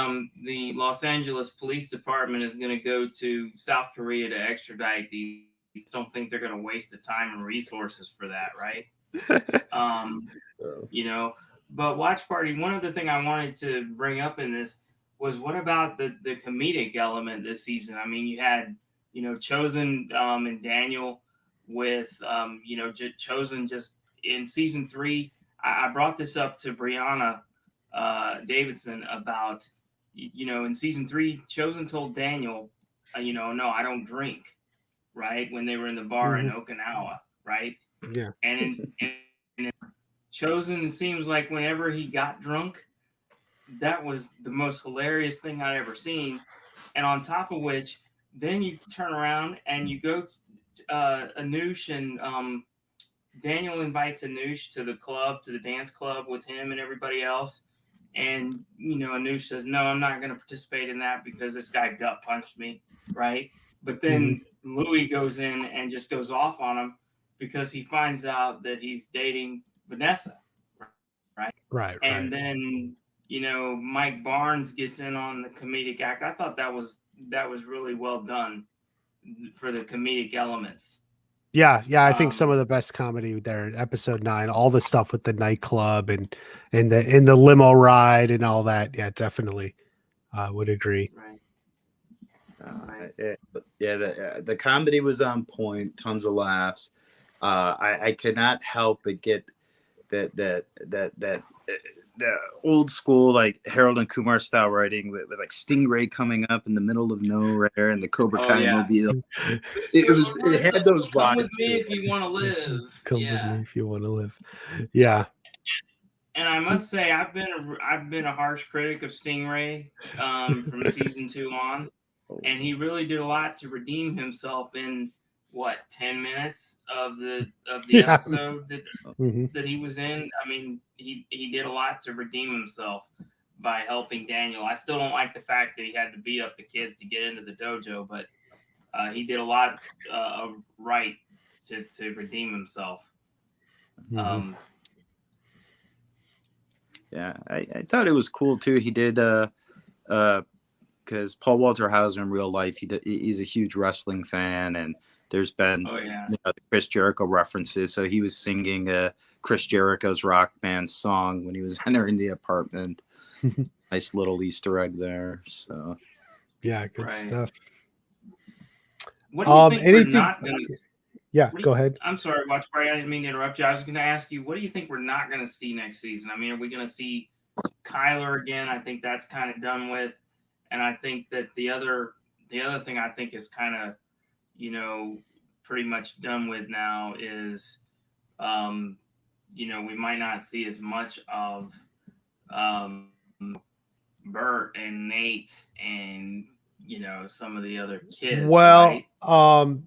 [SPEAKER 4] Los Angeles Police Department is going to go to South Korea to extradite these. Don't think they're going to waste the time and resources for that, right? But Watch Party, one other thing I wanted to bring up in this was, what about the comedic element this season? I mean, you had, Chosen and Daniel with, Chosen just in season 3. I brought this up to Brianna Davidson about, in season 3, Chosen told Daniel, no, I don't drink. Right, when they were in the bar in Okinawa, right?
[SPEAKER 1] Yeah.
[SPEAKER 4] And in Chosen, it seems like whenever he got drunk, that was the most hilarious thing I'd ever seen. And on top of which, then you turn around and you go to Anush, and Daniel invites Anush to the dance club with him and everybody else. And, Anush says, no, I'm not going to participate in that because this guy gut punched me, right? But then Louis goes in and just goes off on him because he finds out that he's dating Vanessa, right?
[SPEAKER 1] Right.
[SPEAKER 4] And then, Mike Barnes gets in on the comedic act. I thought that was really well done for the comedic elements.
[SPEAKER 1] Yeah. I think some of the best comedy there, episode 9, all the stuff with the nightclub and the limo ride and all that. Yeah, definitely. Would agree.
[SPEAKER 4] Right.
[SPEAKER 2] The comedy was on point, tons of laughs. I could not help but get that the old school, like Harold and Kumar style writing with like Stingray coming up in the middle of nowhere and the Cobra Kai mobile. It had those vibes.
[SPEAKER 4] Come with me if you want to live.
[SPEAKER 1] Come with me if you want to live. Yeah.
[SPEAKER 4] And I must say, I've been a harsh critic of Stingray from season 2 on, and he really did a lot to redeem himself in 10 minutes of the
[SPEAKER 1] Yeah.
[SPEAKER 4] episode
[SPEAKER 1] Mhm.
[SPEAKER 4] that he was in. I mean, he did a lot to redeem himself by helping Daniel. I still don't like the fact that he had to beat up the kids to get into the dojo, but he did a lot of right to redeem himself.
[SPEAKER 1] Mhm.
[SPEAKER 2] Yeah, I thought it was cool too. He did because Paul Walter Hauser in real life, he's a huge wrestling fan, and there's been
[SPEAKER 4] Oh yeah,
[SPEAKER 2] the Chris Jericho references. So he was singing Chris Jericho's rock band song when he was entering the apartment. Nice little Easter egg there. So
[SPEAKER 1] Yeah, good
[SPEAKER 4] Right.
[SPEAKER 1] stuff.
[SPEAKER 4] what do you think
[SPEAKER 1] anything?
[SPEAKER 4] we're not going to?
[SPEAKER 1] Yeah, go ahead.
[SPEAKER 4] I'm sorry, WatchParty. I didn't mean to interrupt you. I was going to ask you, what do you think we're not going to see next season? I mean, are we going to see Kyler again? I think that's kind of done with, and I think that the other thing I think is kind of, pretty much done with now is, we might not see as much of Bert and Nate and some of the other kids.
[SPEAKER 1] Well,
[SPEAKER 4] right?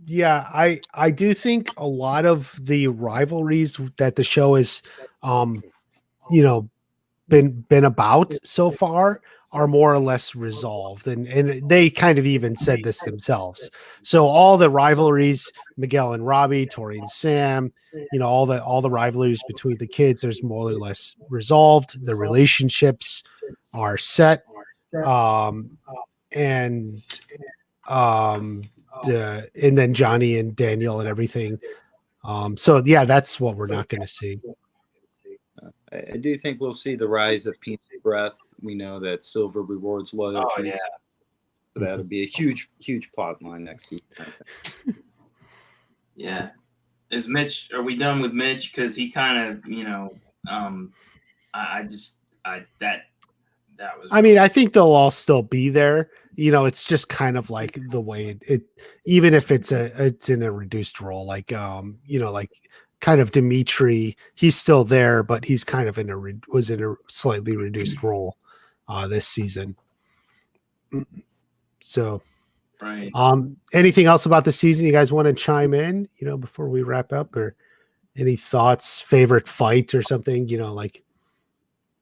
[SPEAKER 1] yeah, I do think a lot of the rivalries that the show has, you know, been about so far are more or less resolved, and they kind of even said this themselves. So all the rivalries, Miguel and Robbie, Tory and Sam, all the rivalries between the kids, there's more or less resolved. The relationships are set, and and then Johnny and Daniel and everything. So yeah, that's what we're not going to see.
[SPEAKER 2] I do think we'll see the rise of Peanut Breath. We know that Silver rewards loyalties.
[SPEAKER 4] Oh, yeah.
[SPEAKER 2] So that'll be a huge plot line next season. I think.
[SPEAKER 4] Yeah. Are we done with Mitch? Because he kind of, that was.
[SPEAKER 1] I mean, I think they'll all still be there. It's just kind of like the way it even if it's in a reduced role, like like kind of Dimitri, he's still there, but he's kind of was in a slightly reduced role this season. So,
[SPEAKER 4] right.
[SPEAKER 1] Anything else about the season you guys want to chime in, before we wrap up, or any thoughts, favorite fight or something, like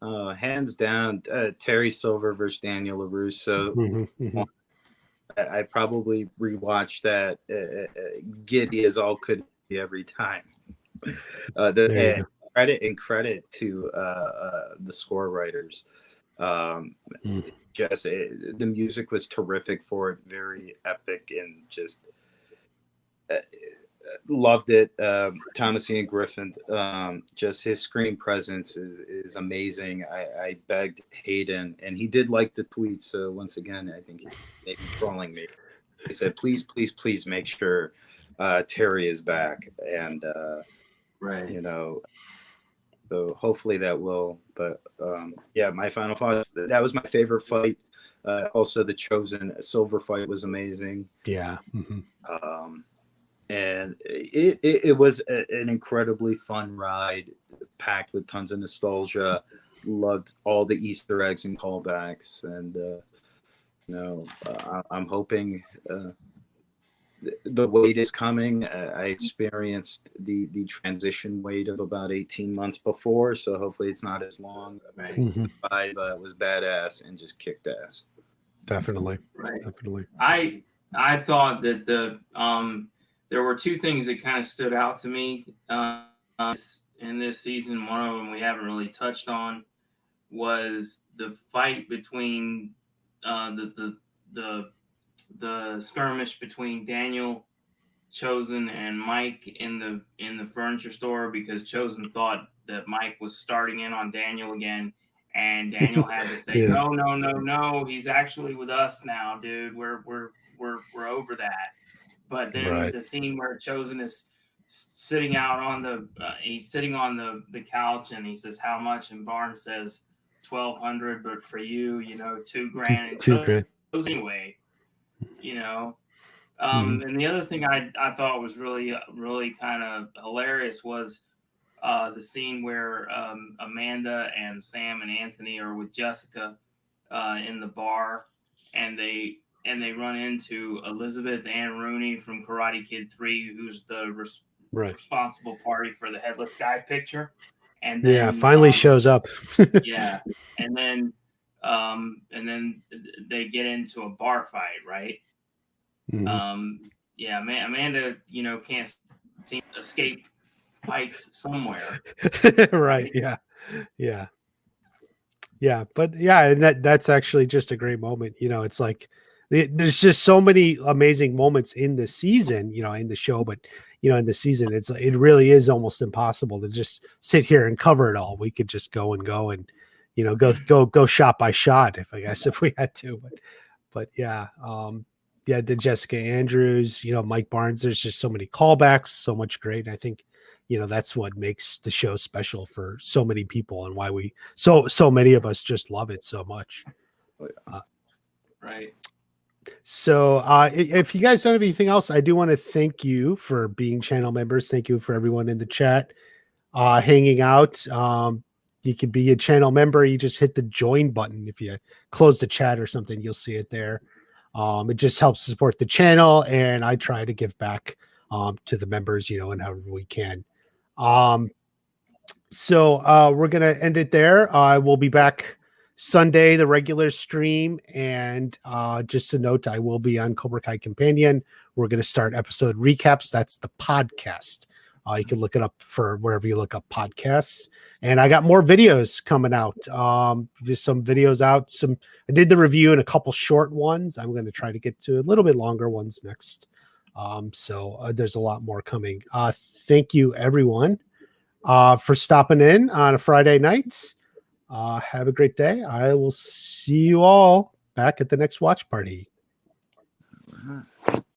[SPEAKER 2] hands down, Terry Silver versus Daniel LaRusso. I probably rewatch that giddy as all could be every time. Credit to the score writers. Just the music was terrific for it, very epic, and just loved it. Thomas Ian Griffin, just his screen presence is amazing. I begged Hayden, and he did like the tweet. So once again, I think he may be trolling me. He said, "Please make sure Terry is back," and
[SPEAKER 4] right.
[SPEAKER 2] So hopefully that will. But yeah, my final thought. That was my favorite fight. Also, the Chosen Silver fight was amazing.
[SPEAKER 1] Yeah.
[SPEAKER 2] And it was an incredibly fun ride, packed with tons of nostalgia. Loved all the Easter eggs and callbacks, and I'm hoping the wait is coming. I experienced the transition wait of about 18 months before, so hopefully it's not as long.
[SPEAKER 4] Right.
[SPEAKER 2] The vibe was badass and just kicked ass.
[SPEAKER 1] Definitely.
[SPEAKER 4] Right.
[SPEAKER 1] Definitely.
[SPEAKER 4] I thought that there were two things that kind of stood out to me in this season. One of them we haven't really touched on was the fight between the skirmish between Daniel, Chosen, and Mike in the furniture store, because Chosen thought that Mike was starting in on Daniel again, and Daniel had to say,
[SPEAKER 1] Yeah.
[SPEAKER 4] No, he's actually with us now, dude. We're over that. But then the scene where Chosen is sitting out on he's sitting on the couch, and he says, "How much?" And Barnes says, $1,200, but for you, $2,000. And
[SPEAKER 1] $2,000.
[SPEAKER 4] Anyway, and the other thing I thought was really, really kind of hilarious was the scene where Amanda and Sam and Anthony are with Jessica in the bar, and they run into Elizabeth Ann Rooney from Karate Kid 3, who's the responsible party for the headless guy picture. And then
[SPEAKER 1] finally shows up.
[SPEAKER 4] yeah, and then they get into a bar fight, right?
[SPEAKER 1] Mhm.
[SPEAKER 4] Amanda, can't seem to escape fights somewhere.
[SPEAKER 1] Right. Yeah. But yeah, and that's actually just a great moment. It's like there's just so many amazing moments in the season, in the show, but in the season, it really is almost impossible to just sit here and cover it all. We could just go and go shot by shot if we had to, but yeah. The Jessica Andrews, Mike Barnes, there's just so many callbacks, so much great. I think, that's what makes the show special for so many people and why so many of us just love it so much.
[SPEAKER 4] Right.
[SPEAKER 1] So if you guys don't have anything else, I do want to thank you for being channel members. Thank you for everyone in the chat, hanging out. You can be a channel member. You just hit the join button. If you close the chat or something, you'll see it there. It just helps support the channel, and I try to give back to the members, and however we can. So we're gonna end it there. We'll be back Sunday, the regular stream, and just a note, I will be on Cobra Kai Companion. We're gonna start episode recaps. That's the podcast. You can look it up for wherever you look up podcasts. And I got more videos coming out. There's some videos out. I did the review and a couple short ones. I'm going to try to get to a little bit longer ones next. So there's a lot more coming. Thank you, everyone, for stopping in on a Friday night. Have a great day. I will see you all back at the next watch party.